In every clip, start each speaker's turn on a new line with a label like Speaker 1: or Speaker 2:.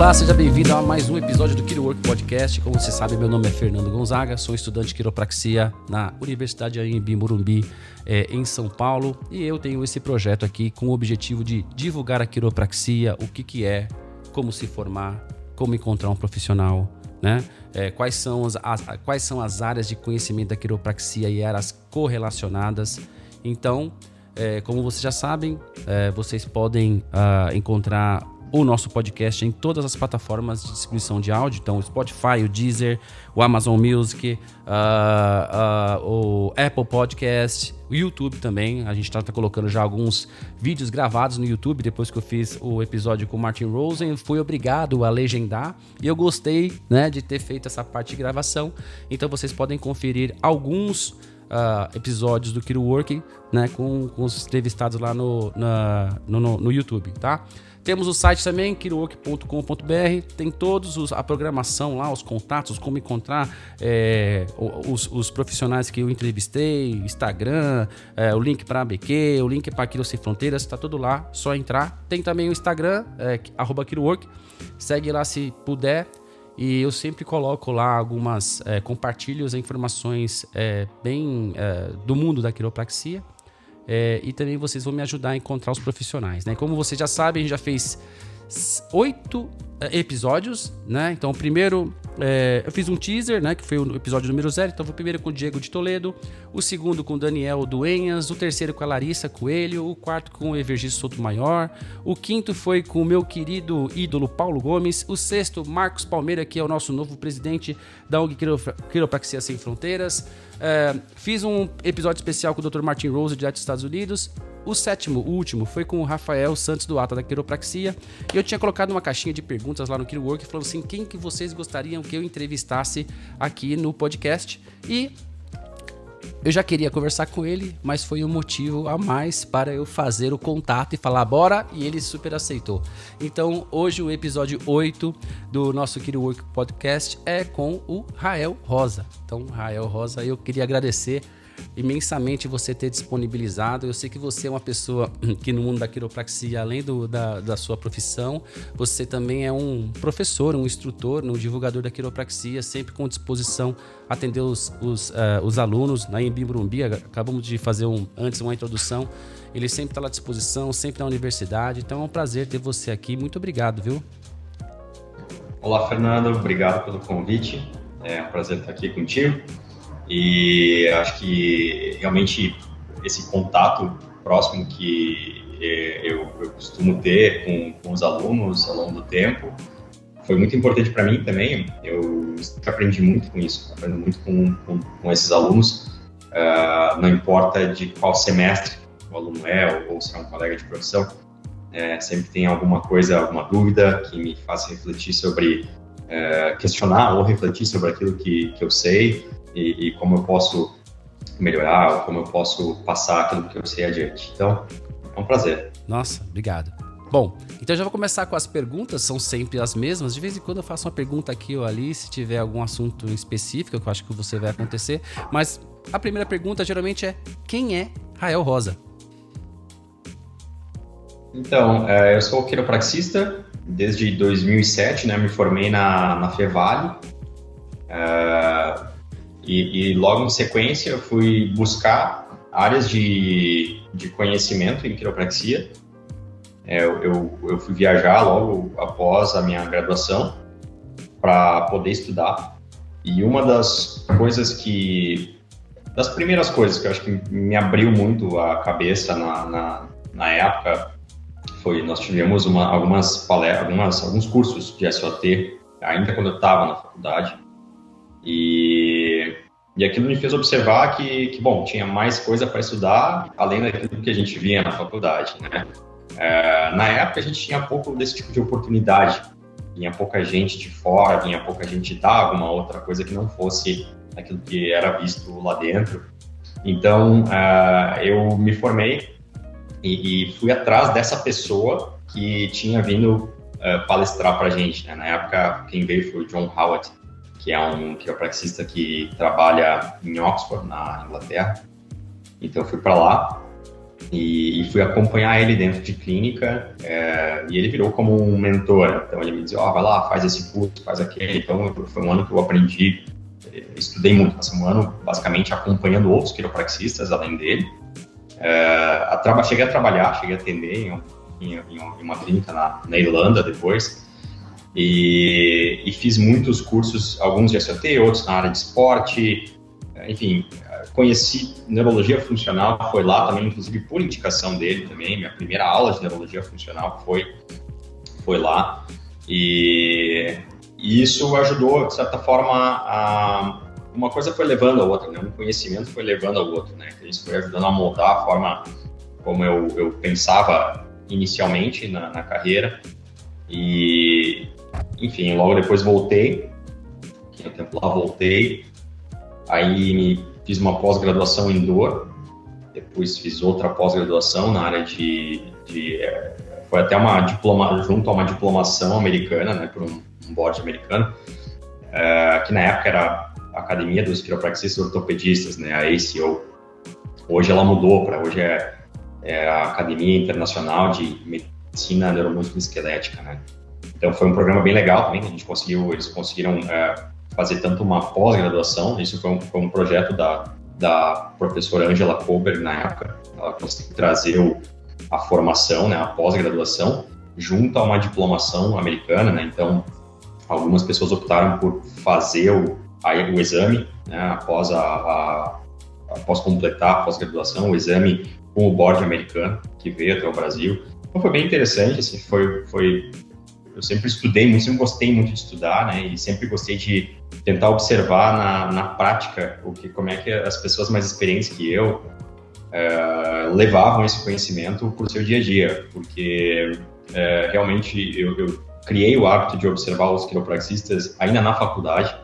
Speaker 1: Olá, seja bem-vindo a mais um episódio do Quirowork Podcast. Como você sabe, meu nome é Fernando Gonzaga, sou estudante de quiropraxia na Universidade Anhembi Morumbi, em São Paulo. E eu tenho esse projeto aqui com o objetivo de divulgar a quiropraxia, o que é, como se formar, como encontrar um profissional, né? Quais são as áreas de conhecimento da quiropraxia e áreas correlacionadas. Então, como vocês já sabem, vocês podem encontrar o nosso podcast em todas as plataformas de distribuição de áudio, então o Spotify, o Deezer, o Amazon Music, o Apple Podcast, o YouTube também. A gente está colocando já alguns vídeos gravados no YouTube, depois que eu fiz o episódio com o Martin Rosen, fui obrigado a legendar e eu gostei, né, de ter feito essa parte de gravação, então vocês podem conferir alguns episódios do Quirowork, né, com os entrevistados lá no YouTube, tá? Temos o site também, quirowork.com.br, tem todos a programação lá, os contatos, como encontrar os profissionais que eu entrevistei, Instagram, o link para a ABQ, o link para Quiro Sem Fronteiras, está tudo lá, só entrar. Tem também o Instagram, @quirowork, segue lá se puder. E eu sempre coloco lá compartilho as informações do mundo da quiropraxia. E também vocês vão me ajudar a encontrar os profissionais, né? Como vocês já sabem, a gente já fez 8 episódios, né? Então, o primeiro, eu fiz um teaser, né? Que foi o episódio número 0. Então, foi o primeiro com o Diego de Toledo, o segundo com o Daniel Duenhas, o terceiro com a Larissa Coelho, o quarto com o Evergisto Sotomayor, o quinto foi com o meu querido ídolo Paulo Gomes, o sexto, Marcos Palmeira, que é o nosso novo presidente da ONG Quiropraxia Sem Fronteiras. Fiz um episódio especial com o Dr. Martin Rose, direto dos Estados Unidos. O sétimo, o último, foi com o Rafael Santos do Ata da Quiropraxia. E eu tinha colocado uma caixinha de perguntas lá no Quirowork falando assim, quem que vocês gostariam que eu entrevistasse aqui no podcast. E eu já queria conversar com ele, mas foi um motivo a mais para eu fazer o contato e falar bora, e ele super aceitou. Então, hoje o episódio 8 do nosso Quirowork Podcast é com o Rael Rosa. Então, Rael Rosa, eu queria agradecer imensamente você ter disponibilizado. Eu sei que você é uma pessoa que no mundo da quiropraxia, além da sua profissão, você também é um professor, um instrutor, um divulgador da quiropraxia, sempre com disposição a atender os alunos na Anhembi Morumbi. Acabamos de fazer antes uma introdução. Ele sempre está à disposição, sempre na universidade. Então é um prazer ter você aqui. Muito obrigado, viu?
Speaker 2: Olá, Fernando. Obrigado pelo convite. É um prazer estar aqui contigo. E acho que realmente esse contato próximo que eu costumo ter com os alunos ao longo do tempo foi muito importante para mim também. Eu aprendi muito com isso, aprendo muito com esses alunos, não importa de qual semestre o aluno ou se é um colega de profissão, sempre tem alguma coisa, alguma dúvida que me faz refletir sobre, questionar ou refletir sobre aquilo que eu sei, e como eu posso melhorar, ou como eu posso passar aquilo que eu sei adiante. Então, é um prazer.
Speaker 1: Nossa, obrigado. Bom, então eu já vou começar com as perguntas, são sempre as mesmas. De vez em quando eu faço uma pergunta aqui ou ali, se tiver algum assunto específico, que eu acho que você vai acontecer. Mas a primeira pergunta geralmente é, quem é Rael Rosa?
Speaker 2: Então, eu sou quiropraxista desde 2007, né? Me formei na Fevale. E logo em sequência eu fui buscar áreas de conhecimento em quiropraxia. Eu fui viajar logo após a minha graduação para poder estudar. E uma das primeiras coisas que eu acho que me abriu muito a cabeça na época foi, nós tivemos alguns cursos de SOT, ainda quando eu estava na faculdade. E aquilo me fez observar que bom, tinha mais coisa para estudar, além daquilo que a gente via na faculdade, né? Na época, a gente tinha pouco desse tipo de oportunidade. Vinha pouca gente de fora, vinha pouca gente de alguma outra coisa que não fosse aquilo que era visto lá dentro. Então, eu me formei e fui atrás dessa pessoa que tinha vindo palestrar para a gente, né? Na época, quem veio foi o John Howard, que é um quiropraxista que trabalha em Oxford, na Inglaterra. Então, eu fui para lá e fui acompanhar ele dentro de clínica, e ele virou como um mentor. Então ele me dizia, vai lá, faz esse curso, faz aquele. Então foi um ano que eu aprendi, estudei muito, passei um ano basicamente acompanhando outros quiropraxistas além dele. Cheguei a trabalhar, cheguei a atender em uma clínica na Irlanda depois, e fiz muitos cursos, alguns de SOT, outros na área de esporte, enfim, conheci neurologia funcional, foi lá também, inclusive por indicação dele também, minha primeira aula de neurologia funcional foi lá, e isso ajudou, de certa forma, uma coisa foi levando a outra, né? Um conhecimento foi levando ao outro, né? Isso foi ajudando a moldar a forma como eu pensava inicialmente na carreira, e enfim, logo depois voltei, fiquei um tempo lá, voltei, aí fiz uma pós-graduação em dor, depois fiz outra pós-graduação na área foi até junto a uma diplomação americana, né, por um board americano, que na época era a Academia dos Quiropraxistas Ortopedistas, né, a ACO. Hoje ela mudou hoje é a Academia Internacional de Medicina Neuromusculoesquelética, né. Então foi um programa bem legal também, eles conseguiram fazer tanto uma pós-graduação, isso foi um projeto da professora Angela Kober na época, ela conseguiu trazer a formação, né, a pós-graduação, junto a uma diplomação americana, né, então algumas pessoas optaram por fazer o exame, né, após completar a pós-graduação, o exame com o board americano, que veio até o Brasil. Então foi bem interessante, assim, eu sempre estudei muito, sempre gostei muito de estudar, né, e sempre gostei de tentar observar na prática como é que as pessoas mais experientes que eu levavam esse conhecimento para o seu dia a dia, porque realmente eu criei o hábito de observar os quiropraxistas ainda na faculdade,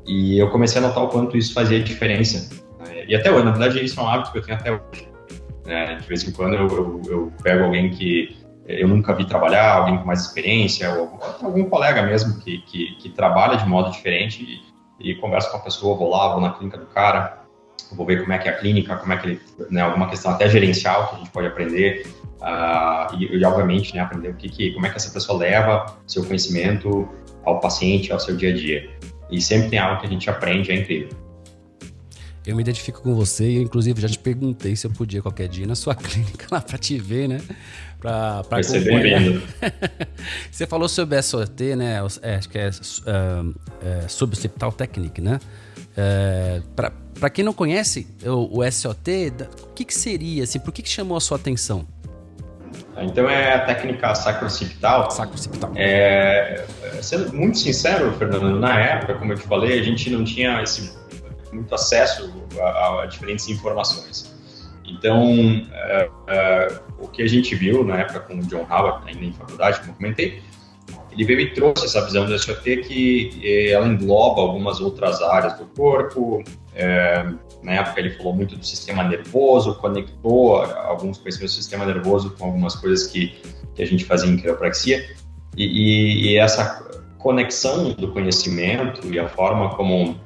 Speaker 2: e eu comecei a notar o quanto isso fazia diferença, né? E até hoje, na verdade, isso é um hábito que eu tenho até hoje, né? De vez em quando eu pego alguém que eu nunca vi trabalhar, alguém com mais experiência, ou algum colega mesmo que trabalha de modo diferente, e converso com a pessoa, vou na clínica do cara, vou ver como é que é a clínica, como é que ele, né, alguma questão até gerencial que a gente pode aprender, e obviamente, né, aprender como é que essa pessoa leva seu conhecimento ao paciente, ao seu dia a dia. E sempre tem algo que a gente aprende, é incrível.
Speaker 1: Eu me identifico com você e, inclusive, já te perguntei se eu podia qualquer dia ir na sua clínica lá para te ver, né? Para acompanhar. Você falou sobre SOT, né? Acho que é Suboccipital Technique, né? Para quem não conhece o SOT, o que seria, assim, por que chamou a sua atenção?
Speaker 2: Então é a técnica sacrooccipital.
Speaker 1: Sacrooccipital.
Speaker 2: Sendo muito sincero, Fernando, na época, como eu te falei, a gente não tinha muito acesso a diferentes informações. Então, o que a gente viu na época com o John Howard, ainda em faculdade, como eu comentei, ele veio e trouxe essa visão do SOT que ela engloba algumas outras áreas do corpo. Na época ele falou muito do sistema nervoso, conectou alguns conhecimentos do sistema nervoso com algumas coisas que a gente fazia em quiropraxia, e essa conexão do conhecimento e a forma como,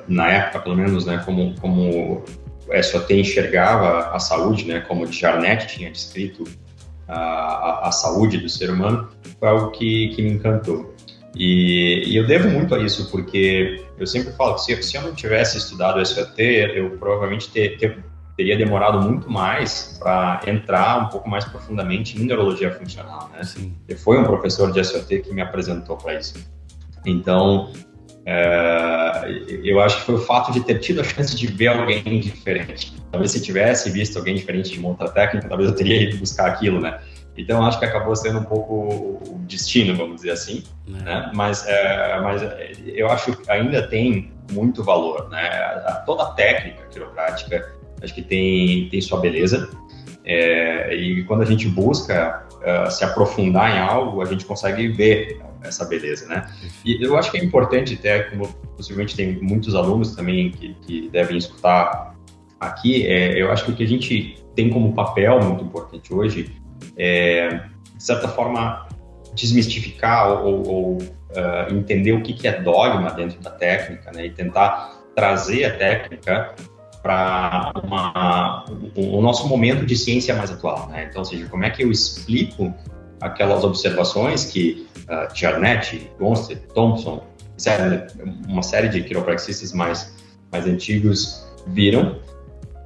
Speaker 2: na época pelo menos, né, como o SOT enxergava a saúde, né, como o Jarnett tinha descrito a saúde do ser humano, foi algo que me encantou. E eu devo muito a isso, porque eu sempre falo que se eu não tivesse estudado SOT, eu provavelmente teria demorado muito mais para entrar um pouco mais profundamente em neurologia funcional, né?
Speaker 1: Sim.
Speaker 2: E foi um professor de SOT que me apresentou para isso. Então, eu acho que foi o fato de ter tido a chance de ver alguém diferente. Talvez se tivesse visto alguém diferente de uma outra técnica, talvez eu teria ido buscar aquilo, né? Então, acho que acabou sendo um pouco o destino, vamos dizer assim, né? Mas eu acho que ainda tem muito valor, né? Toda a técnica quiroprática, acho que tem sua beleza, e quando a gente busca se aprofundar em algo, a gente consegue ver essa beleza, né? E eu acho que é importante, até como possivelmente tem muitos alunos também que devem escutar aqui, eu acho que o que a gente tem como papel muito importante hoje de certa forma, desmistificar ou entender o que é dogma dentro da técnica, né? E tentar trazer a técnica para o nosso momento de ciência mais atual, né? Então, ou seja, como é que eu explico aquelas observações que Jarnett, Gonstead, Thompson, uma série de quiropraxistas mais antigos viram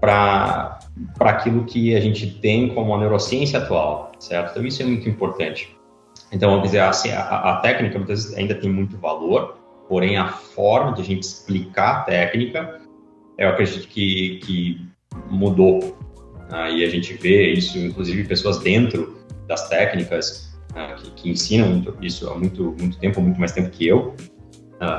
Speaker 2: para aquilo que a gente tem como a neurociência atual, certo? Então, isso é muito importante. Então, quer dizer, assim, a técnica muitas vezes ainda tem muito valor, porém a forma de a gente explicar a técnica, eu acredito que mudou. E a gente vê isso, inclusive, pessoas dentro das técnicas que ensinam isso há muito tempo, muito mais tempo que eu,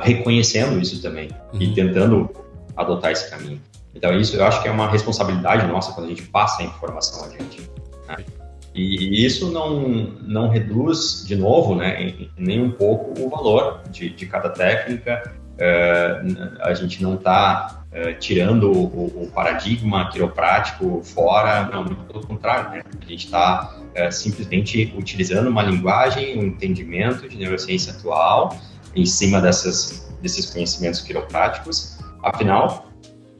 Speaker 2: reconhecendo isso também e tentando adotar esse caminho. Então, isso eu acho que é uma responsabilidade nossa quando a gente passa a informação adiante, né? E isso não reduz, de novo, né, nem um pouco o valor de cada técnica. A gente não está tirando o paradigma quiroprático fora, não, muito pelo contrário, né? A gente está simplesmente utilizando uma linguagem, um entendimento de neurociência atual em cima desses conhecimentos quiropráticos. Afinal,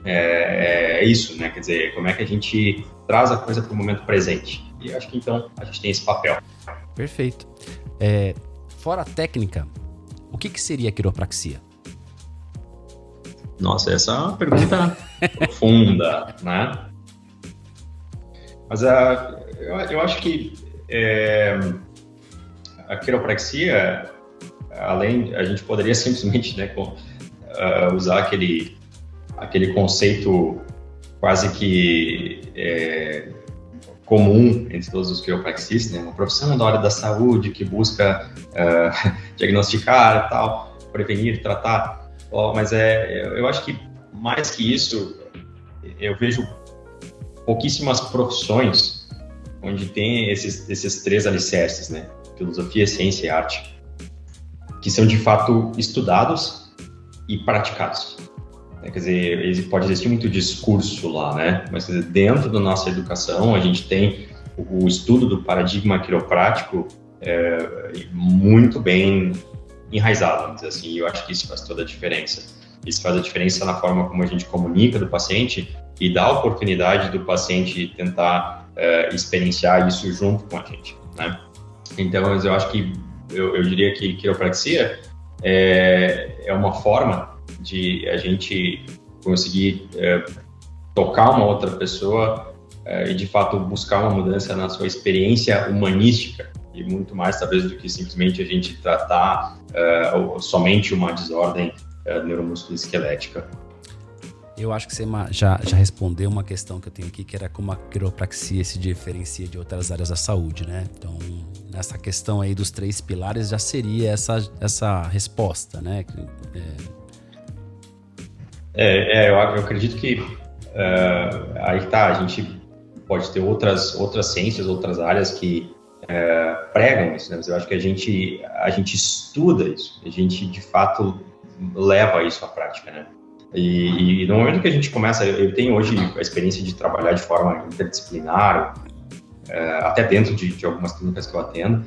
Speaker 2: é isso, né? Quer dizer, como é que a gente traz a coisa para o momento presente? E eu acho que, então, a gente tem esse papel.
Speaker 1: Perfeito. Fora a técnica, o que seria a quiropraxia?
Speaker 2: Nossa, essa é uma pergunta profunda, né? Mas eu acho que a quiropraxia, além, a gente poderia simplesmente, né, usar aquele conceito quase que comum entre todos os quiropraxistas, né? Uma profissão da área da saúde que busca diagnosticar, tal, prevenir, tratar. Mas eu acho que mais que isso, eu vejo pouquíssimas profissões onde tem esses três alicerces, né? Filosofia, ciência e arte, que são de fato estudados e praticados. Quer dizer, pode existir muito discurso lá, né? Mas dentro da nossa educação, a gente tem o estudo do paradigma quiroprático muito bem enraizado, vamos dizer assim, e eu acho que isso faz toda a diferença. Isso faz a diferença na forma como a gente comunica do paciente e dá a oportunidade do paciente tentar experienciar isso junto com a gente, né? Então, eu acho que, eu diria que quiropraxia é uma forma de a gente conseguir tocar uma outra pessoa e, de fato, buscar uma mudança na sua experiência humanística, e muito mais, talvez, do que simplesmente a gente tratar somente uma desordem neuromusculoesquelética.
Speaker 1: Eu acho que você já respondeu uma questão que eu tenho aqui, que era como a quiropraxia se diferencia de outras áreas da saúde, né? Então, nessa questão aí dos 3 pilares, já seria essa resposta, né?
Speaker 2: Eu acredito que aí tá, a gente pode ter outras ciências, outras áreas que pregam isso, né? Mas eu acho que a gente estuda isso, a gente de fato leva isso à prática, né? E no momento que a gente começa, eu tenho hoje a experiência de trabalhar de forma interdisciplinar, até dentro de algumas clínicas que eu atendo,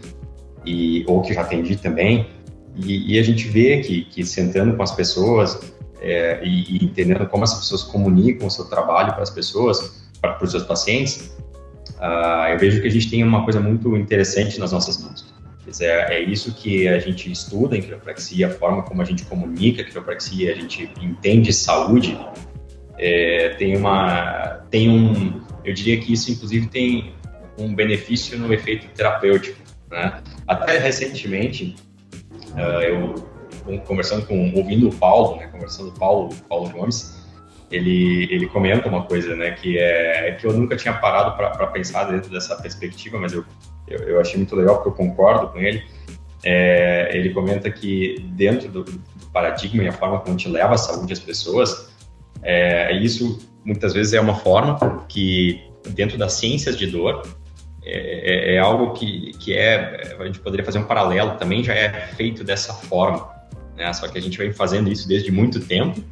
Speaker 2: ou que já atendi também, e a gente vê que sentando com as pessoas e entendendo como as pessoas comunicam o seu trabalho para as pessoas, para os seus pacientes, eu vejo que a gente tem uma coisa muito interessante nas nossas mãos. É isso que a gente estuda em quiropraxia, a forma como a gente comunica a quiropraxia, a gente entende saúde. Eu diria que isso, inclusive, tem um benefício no efeito terapêutico, né? Até recentemente, ouvindo o Paulo, né, conversando com o Paulo Gomes, ele comenta uma coisa, né, que eu nunca tinha parado para pensar dentro dessa perspectiva, mas eu achei muito legal, porque eu concordo com ele. Ele comenta que dentro do paradigma e a forma como a gente leva a saúde às pessoas, isso muitas vezes é uma forma que, dentro das ciências de dor, é algo que a gente poderia fazer um paralelo, também já é feito dessa forma, né? Só que a gente vem fazendo isso desde muito tempo,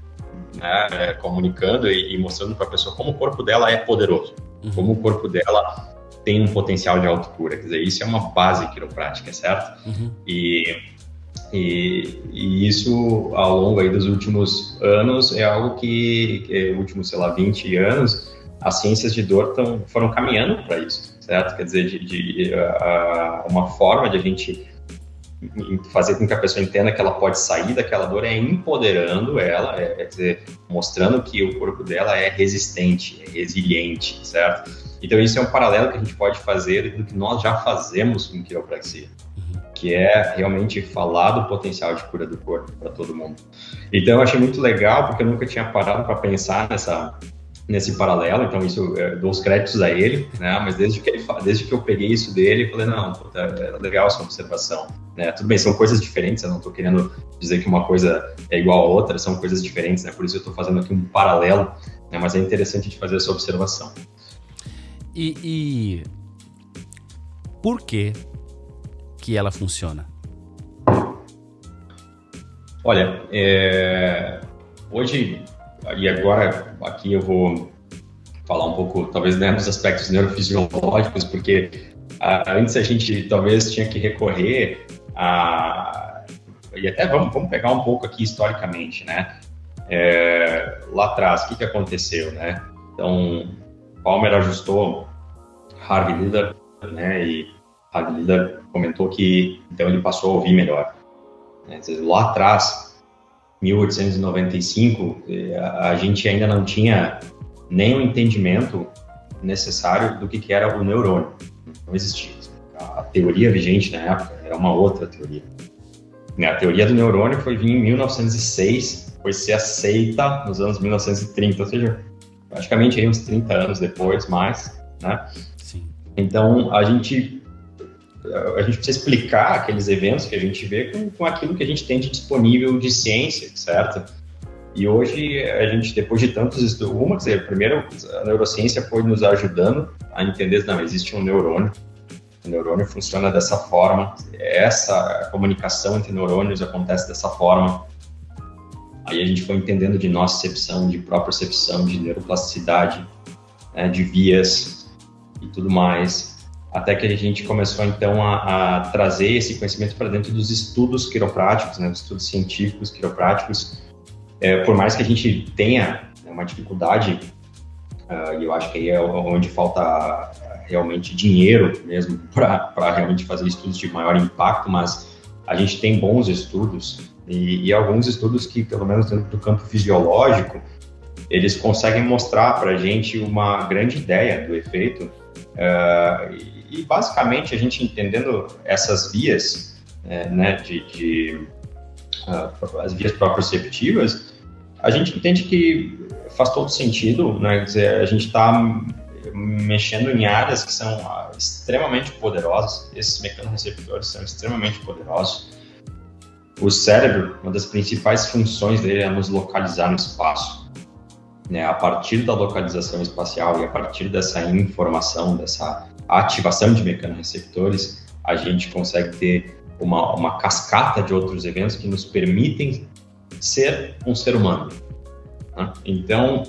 Speaker 2: né? Comunicando e mostrando para a pessoa como o corpo dela é poderoso, como o corpo dela tem um potencial de autocura. Quer dizer, isso é uma base quiroprática, certo? E E isso, ao longo aí dos últimos anos, é algo últimos, 20 anos, as ciências de dor foram caminhando para isso, certo? Quer dizer, uma forma de a gente fazer com que a pessoa entenda que ela pode sair daquela dor é empoderando ela, quer dizer, mostrando que o corpo dela é resistente, é resiliente, certo? Então isso é um paralelo que a gente pode fazer do que nós já fazemos com quiropraxia, que é realmente falar do potencial de cura do corpo para todo mundo. Então eu achei muito legal, porque eu nunca tinha parado para pensar nesse paralelo, então isso dou os créditos a ele, né? Mas desde que eu peguei isso dele, eu falei, não, é legal essa observação, né? Tudo bem, são coisas diferentes, eu não estou querendo dizer que uma coisa é igual a outra, são coisas diferentes, né? Por isso eu estou fazendo aqui um paralelo, né? Mas é interessante de fazer essa observação.
Speaker 1: E por que ela funciona?
Speaker 2: Olha, hoje, e agora aqui eu vou falar um pouco, talvez, né, dos aspectos neurofisiológicos, porque antes a gente talvez tinha que recorrer e até vamos pegar um pouco aqui historicamente, né? Lá atrás, o que aconteceu, né? Então, Palmer ajustou Harvey Liller, né? E Harvey Liller comentou que então ele passou a ouvir melhor. Quer dizer, lá atrás, 1895, a gente ainda não tinha nem o entendimento necessário do que era o neurônio. Não existia. A teoria vigente na época era uma outra teoria. A teoria do neurônio foi vir em 1906, foi ser aceita nos anos 1930, ou seja, praticamente aí uns 30 anos depois, mais, né?
Speaker 1: Sim.
Speaker 2: Então, a gente precisa explicar aqueles eventos que a gente vê com aquilo que a gente tem de disponível de ciência, certo? E hoje, a gente, depois de tantos estudos, primeiro, a neurociência foi nos ajudando a entender que não, existe um neurônio, o neurônio funciona dessa forma, essa comunicação entre neurônios acontece dessa forma. Aí a gente foi entendendo de nocicepção, de propriocepção, de neuroplasticidade, né, de vias e tudo mais, até que a gente começou então a trazer esse conhecimento para dentro dos estudos quiropráticos, né, dos estudos científicos quiropráticos. Por mais que a gente tenha uma dificuldade, e eu acho que aí é onde falta realmente dinheiro mesmo para realmente fazer estudos de maior impacto, mas a gente tem bons estudos e alguns estudos que, pelo menos dentro do campo fisiológico, eles conseguem mostrar para a gente uma grande ideia do efeito e basicamente a gente entendendo essas vias, né, as vias proprioceptivas, a gente entende que faz todo sentido, né? Quer dizer, a gente está mexendo em áreas que são extremamente poderosas, esses mecanorreceptores são extremamente poderosos. O cérebro, uma das principais funções dele é nos localizar no espaço, né? A partir da localização espacial e a partir dessa informação, dessa ativação de mecanorreceptores, a gente consegue ter uma cascata de outros eventos que nos permitem ser um ser humano, né? Então,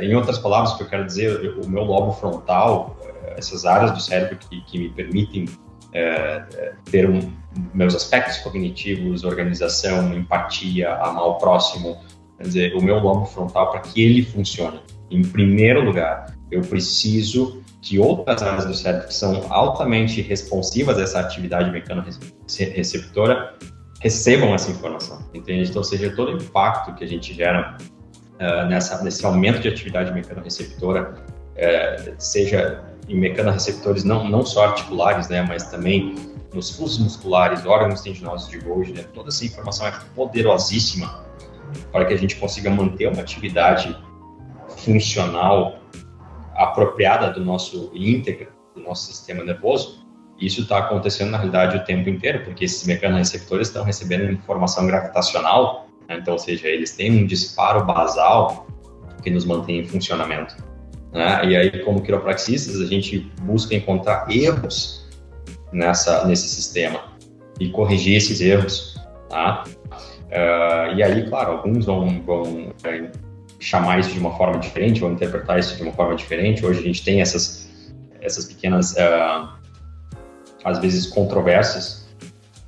Speaker 2: em outras palavras, o que eu quero dizer, o meu lobo frontal, essas áreas do cérebro que me permitem ter meus aspectos cognitivos, organização, empatia, amar o próximo, quer dizer, o meu lobo frontal, para que ele funcione, em primeiro lugar, eu preciso que outras áreas do cérebro que são altamente responsivas a essa atividade mecanorreceptora recebam essa informação, entende? Então, ou seja, todo o impacto que a gente gera nesse aumento de atividade mecanorreceptora, seja em mecanorreceptores não só articulares, né, mas também nos fluxos musculares, órgãos tendinosos de Golgi, né, toda essa informação é poderosíssima para que a gente consiga manter uma atividade funcional apropriada do nosso íntegra, do nosso sistema nervoso. Isso está acontecendo, na realidade, o tempo inteiro, porque esses mecanorreceptores estão recebendo informação gravitacional, né? Então, ou seja, eles têm um disparo basal que nos mantém em funcionamento, né? E aí, como quiropraxistas, a gente busca encontrar erros nesse sistema e corrigir esses erros, tá? E aí, claro, alguns vão chamar isso de uma forma diferente, vão interpretar isso de uma forma diferente. Hoje a gente tem essas pequenas, às vezes, controvérsias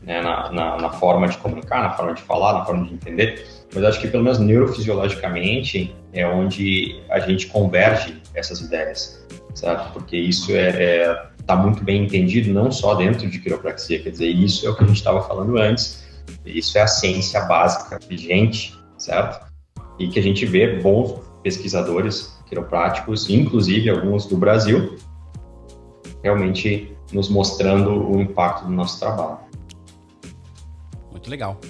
Speaker 2: né, na forma de comunicar, na forma de falar, na forma de entender, mas acho que pelo menos neurofisiologicamente é onde a gente converge essas ideias, certo? Porque isso está muito bem entendido não só dentro de quiropraxia, quer dizer, isso é o que a gente estava falando antes, isso é a ciência básica vigente, certo? E que a gente vê bons pesquisadores quiropráticos, inclusive alguns do Brasil, realmente nos mostrando o impacto do nosso trabalho.
Speaker 1: Muito legal.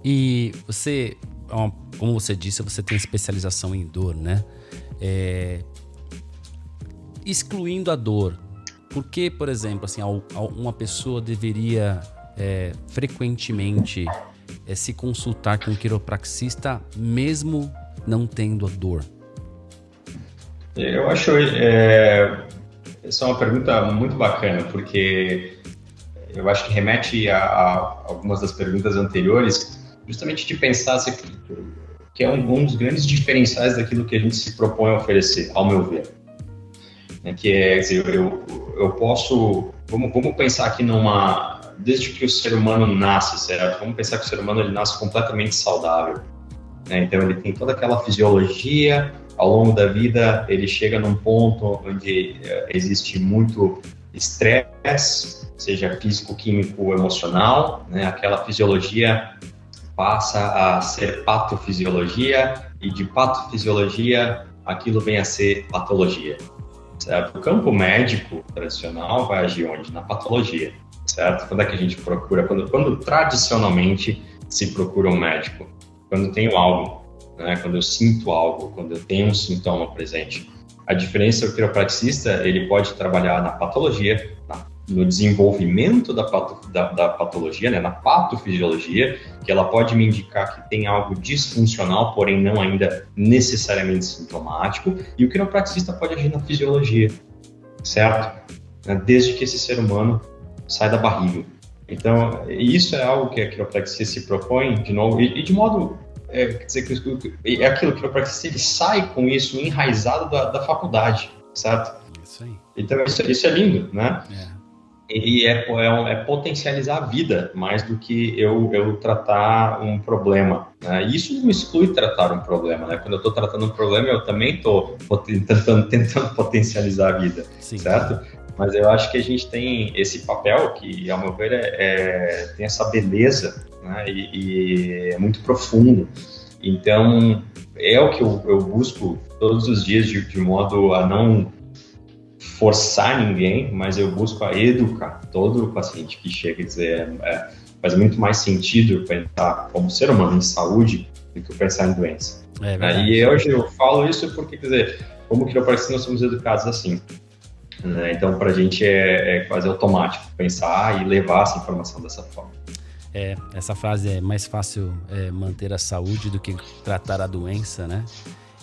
Speaker 1: E você, como você disse, você tem especialização em dor, né? Excluindo a dor, por que, por exemplo, assim, uma pessoa deveria frequentemente se consultar com um quiropraxista mesmo não tendo a dor?
Speaker 2: Eu acho essa é uma pergunta muito bacana, porque eu acho que remete a algumas das perguntas anteriores, justamente de pensar que é um dos grandes diferenciais daquilo que a gente se propõe a oferecer, ao meu ver. Que é, quer dizer, eu posso... Vamos pensar aqui desde que o ser humano nasce, certo? Vamos pensar que o ser humano ele nasce completamente saudável, né? Então ele tem toda aquela fisiologia, ao longo da vida ele chega num ponto onde existe muito estresse, seja físico, químico, emocional, né? Aquela fisiologia passa a ser patofisiologia e de patofisiologia aquilo vem a ser patologia, certo? O campo médico tradicional vai agir onde? Na patologia, certo? Quando é que a gente procura? Quando tradicionalmente se procura um médico? Quando eu tenho algo, né? Quando eu sinto algo, quando eu tenho um sintoma presente. A diferença é que o quiropraxista, ele pode trabalhar na patologia, no desenvolvimento da patologia, né? Na patofisiologia, que ela pode me indicar que tem algo disfuncional, porém não ainda necessariamente sintomático, e o quiropraxista pode agir na fisiologia, certo? Desde que esse ser humano sai da barriga. Então, isso é algo que a quiropraxia se propõe, de novo, e de modo... quer dizer, é aquilo que o quiropraxista ele sai com isso enraizado da faculdade, certo?
Speaker 1: Isso aí.
Speaker 2: Então, isso é lindo, né?
Speaker 1: É.
Speaker 2: E é potencializar a vida mais do que eu tratar um problema, né? Isso não exclui tratar um problema, né? Quando eu estou tratando um problema, eu também estou tentando potencializar a vida, sim, certo? Mas eu acho que a gente tem esse papel que, ao meu ver, tem essa beleza, né? E é muito profundo. Então, é o que eu busco todos os dias de modo a não forçar ninguém, mas eu busco a educar todo paciente que chega. Quer dizer, faz muito mais sentido pensar como ser humano em saúde do que pensar em doença. E hoje eu falo isso porque, quer dizer, como quiropraxista nós somos educados assim, né? Então, para a gente é quase automático pensar e levar essa informação dessa forma.
Speaker 1: Essa frase é mais fácil manter a saúde do que tratar a doença, né?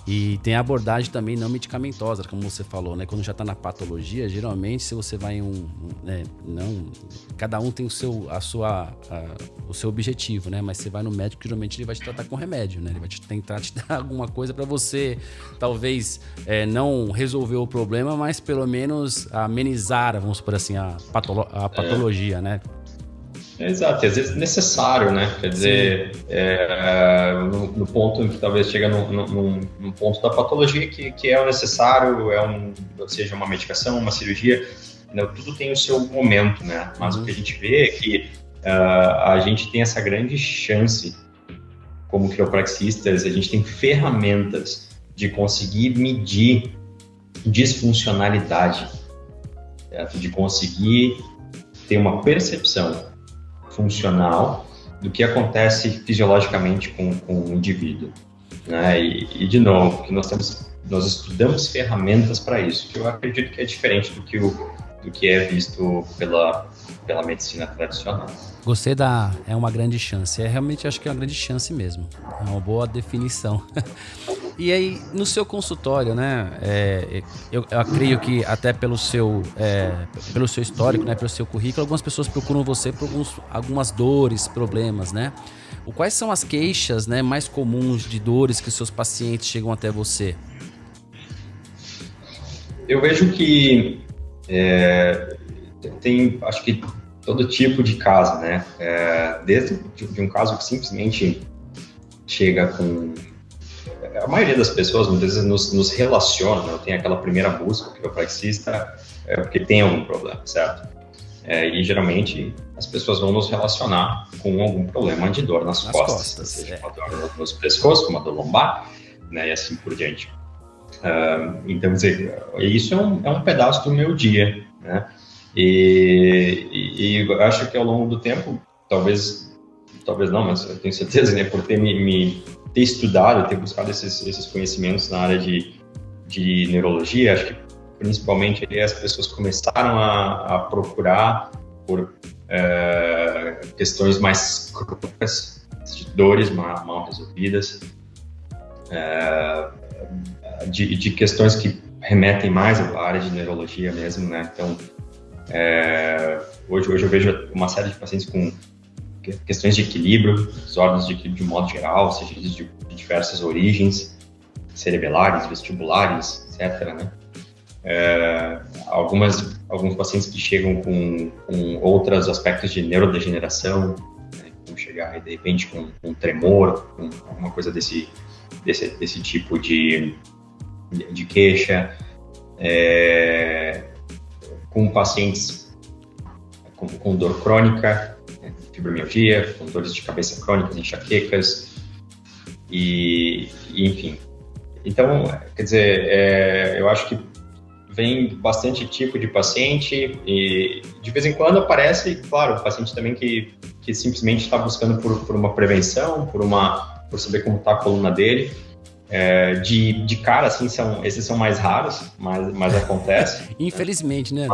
Speaker 1: E tem a abordagem também não medicamentosa, como você falou, né? Quando já está na patologia, geralmente se você vai cada um tem o seu objetivo, né? Mas você vai no médico, geralmente ele vai te tratar com remédio, né? Ele vai tentar te dar alguma coisa para você, talvez não resolver o problema, mas pelo menos amenizar, vamos supor assim, a patologia, né?
Speaker 2: Exato, e às vezes necessário, né? Quer dizer, no ponto em que talvez chega num ponto da patologia que é o necessário, seja uma medicação, uma cirurgia, né? Tudo tem o seu momento, né? Mas o que a gente vê é que a gente tem essa grande chance, como quiropraxistas, a gente tem ferramentas de conseguir medir disfuncionalidade, certo? De conseguir ter uma percepção funcional do que acontece fisiologicamente com o indivíduo, né? E de novo, que nós estudamos ferramentas para isso, que eu acredito que é diferente do que é visto pela medicina tradicional.
Speaker 1: Gostei é uma grande chance. Realmente acho que é uma grande chance mesmo. É uma boa definição. E aí, no seu consultório, né? Eu creio que até pelo seu histórico, né? Pelo seu currículo, algumas pessoas procuram você por algumas dores, problemas, né? Quais são as queixas, né, mais comuns de dores que os seus pacientes chegam até você?
Speaker 2: Eu vejo que tem, acho que todo tipo de caso, né? Desde de um caso que simplesmente chega com... A maioria das pessoas, muitas vezes, nos relaciona, né? Tem aquela primeira busca, o quiropraxista, porque tem algum problema, certo? E geralmente as pessoas vão nos relacionar com algum problema de dor nas costas, seja uma dor no pescoço, uma dor lombar, né? E assim por diante. Então, quer dizer, isso é um pedaço do meu dia, né? E eu acho que ao longo do tempo, talvez não, mas eu tenho certeza, né, por ter ter estudado, ter buscado esses conhecimentos na área de neurologia, acho que principalmente as pessoas começaram a procurar por questões mais crônicas, de dores mal resolvidas, de questões que remetem mais à área de neurologia mesmo, né? Então, hoje eu vejo uma série de pacientes com questões de equilíbrio, desordens de equilíbrio de modo geral, ou seja, de diversas origens, cerebelares, vestibulares, etc., né? Alguns pacientes que chegam com outros aspectos de neurodegeneração, né, como chegar de repente com um tremor, com alguma coisa desse tipo de queixa, com pacientes com dor crônica, fibromialgia, com dores de cabeça crônicas, enxaquecas, e enfim. Então, quer dizer, eu acho que vem bastante tipo de paciente e de vez em quando aparece, claro, o paciente também que simplesmente está buscando por uma prevenção, por saber como está a coluna dele. De cara, assim, esses são mais raros, mas acontece.
Speaker 1: Infelizmente, né?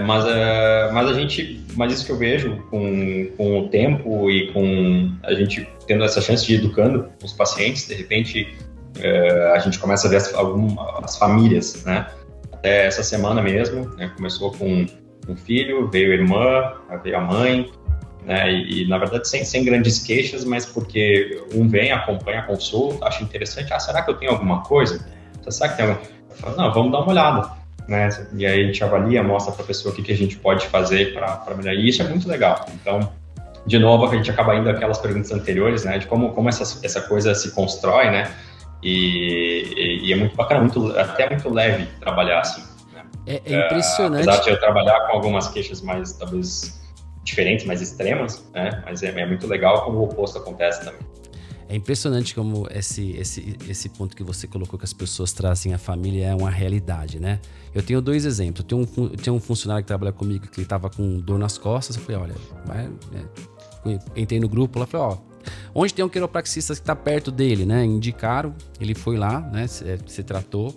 Speaker 2: Mas isso que eu vejo com o tempo e com a gente tendo essa chance de ir educando os pacientes, de repente a gente começa a ver as famílias, né? Até essa semana mesmo, né? Começou com um filho, veio a irmã, veio a mãe, né? E na verdade sem grandes queixas, mas porque um vem, acompanha a consulta, acha interessante, será que eu tenho alguma coisa? Será que tem alguma... Eu falo, não, vamos dar uma olhada, né? E aí a gente avalia, mostra para a pessoa o que a gente pode fazer para melhorar, e isso é muito legal. Então, de novo, a gente acaba indo àquelas perguntas anteriores, né? De como essa coisa se constrói, né? E é muito bacana, até muito leve trabalhar assim, né?
Speaker 1: É impressionante.
Speaker 2: Apesar de eu trabalhar com algumas queixas mais, talvez, diferentes, mais extremas, né? Mas é muito legal como o oposto acontece também.
Speaker 1: É impressionante como esse ponto que você colocou, que as pessoas trazem a família, é uma realidade, né? Eu tenho 2 exemplos. Eu tenho um funcionário que trabalha comigo que ele estava com dor nas costas. Eu falei, olha, entrei no grupo lá, falei, onde tem um quiropraxista que está perto dele, né? Indicaram, ele foi lá, né? Se tratou,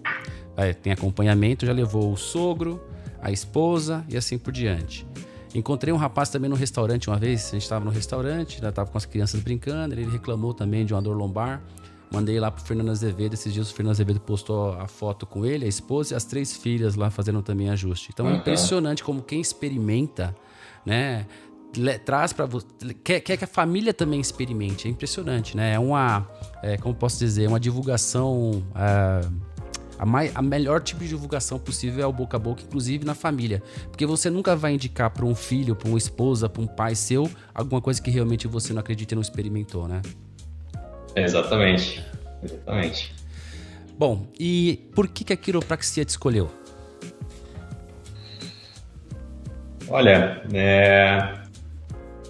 Speaker 1: tem acompanhamento, já levou o sogro, a esposa e assim por diante. Encontrei um rapaz também no restaurante uma vez, a gente estava no restaurante, já estava com as crianças brincando, ele reclamou também de uma dor lombar. Mandei lá pro Fernando Azevedo, esses dias o Fernando Azevedo postou a foto com ele, a esposa e as 3 filhas lá fazendo também ajuste. Então é impressionante como quem experimenta, né, traz para você, quer que a família também experimente, é impressionante, né? Como posso dizer, uma divulgação... A melhor tipo de divulgação possível é o boca a boca, inclusive na família. Porque você nunca vai indicar para um filho, para uma esposa, para um pai seu, alguma coisa que realmente você não acredita e não experimentou, né?
Speaker 2: Exatamente.
Speaker 1: Bom, e por que a quiropraxia te escolheu?
Speaker 2: Olha,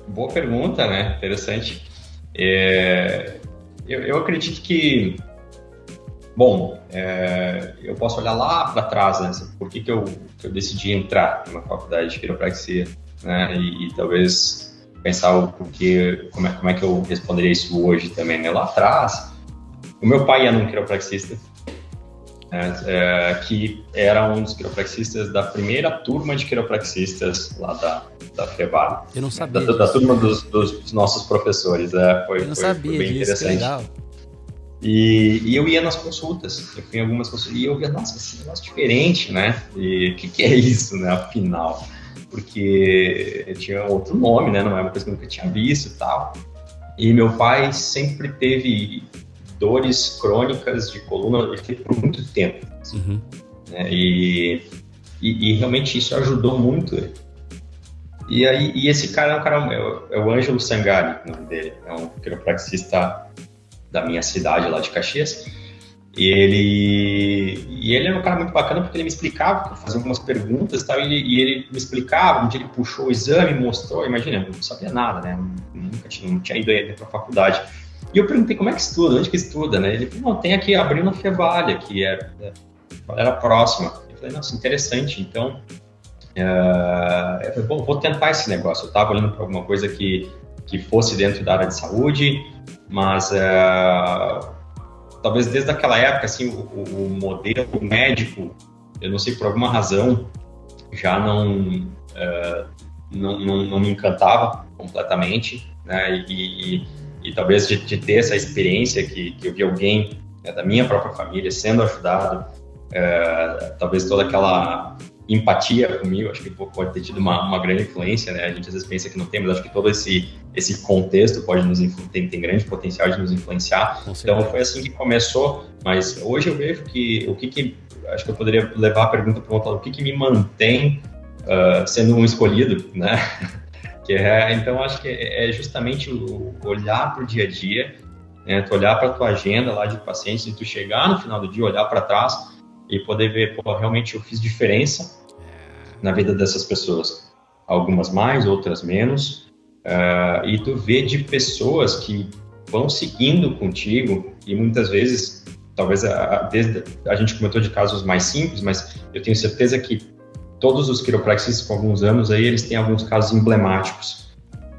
Speaker 2: boa pergunta, né? Interessante. Eu acredito que... Bom, eu posso olhar lá para trás, né? Por que eu decidi entrar numa faculdade de quiropraxia, né? E talvez pensar o porquê, como é que eu responderia isso hoje também, né? Lá atrás, o meu pai era um quiropraxista, que era um dos quiropraxistas da primeira turma de quiropraxistas lá da FEBAR.
Speaker 1: Eu não sabia
Speaker 2: da turma dos nossos professores. Foi bem interessante.
Speaker 1: Legal.
Speaker 2: E eu ia nas consultas, eu fui em algumas consultas, e eu via, nossa, esse negócio diferente, né? E o que é isso, né, afinal? Porque tinha outro nome, né? Não é uma coisa que eu nunca tinha visto e tal. E meu pai sempre teve dores crônicas de coluna por muito tempo. Assim, né? E realmente isso ajudou muito ele. E esse cara é o Ângelo Sangari, o nome dele, é um quiropraxista da minha cidade lá de Caxias. E ele era um cara muito bacana porque ele me explicava, eu fazia algumas perguntas e tal, e ele me explicava, um dia ele puxou o exame, mostrou, imagina, eu não sabia nada, né? Não tinha ido ainda para a faculdade. E eu perguntei, como é que estuda? Onde que estuda, né? Ele falou, não, tem aqui, abriu na Fevalha, que era próxima. Eu falei, nossa, interessante, então... eu falei, bom, vou tentar esse negócio. Eu estava olhando para alguma coisa que fosse dentro da área de saúde, mas talvez desde aquela época, assim, o modelo médico, eu não sei, por alguma razão, já não me encantava completamente, né? E talvez de ter essa experiência que eu vi alguém, né, da minha própria família sendo ajudado, talvez toda aquela empatia comigo, acho que pode ter tido uma grande influência, né? A gente às vezes pensa que não tem, mas acho que todo esse contexto pode tem grande potencial de nos influenciar. Então foi assim que começou, mas hoje eu vejo que acho que eu poderia levar a pergunta para o que me mantém sendo um escolhido, né? Então acho que é justamente o olhar para o dia a dia, né? Tu olhar para a tua agenda lá de pacientes e tu chegar no final do dia, olhar para trás e poder ver, pô, realmente eu fiz diferença na vida dessas pessoas. Algumas mais, outras menos. E tu vê de pessoas que vão seguindo contigo e muitas vezes, talvez a gente comentou de casos mais simples, mas eu tenho certeza que todos os quiropraxistas com alguns anos aí, eles têm alguns casos emblemáticos.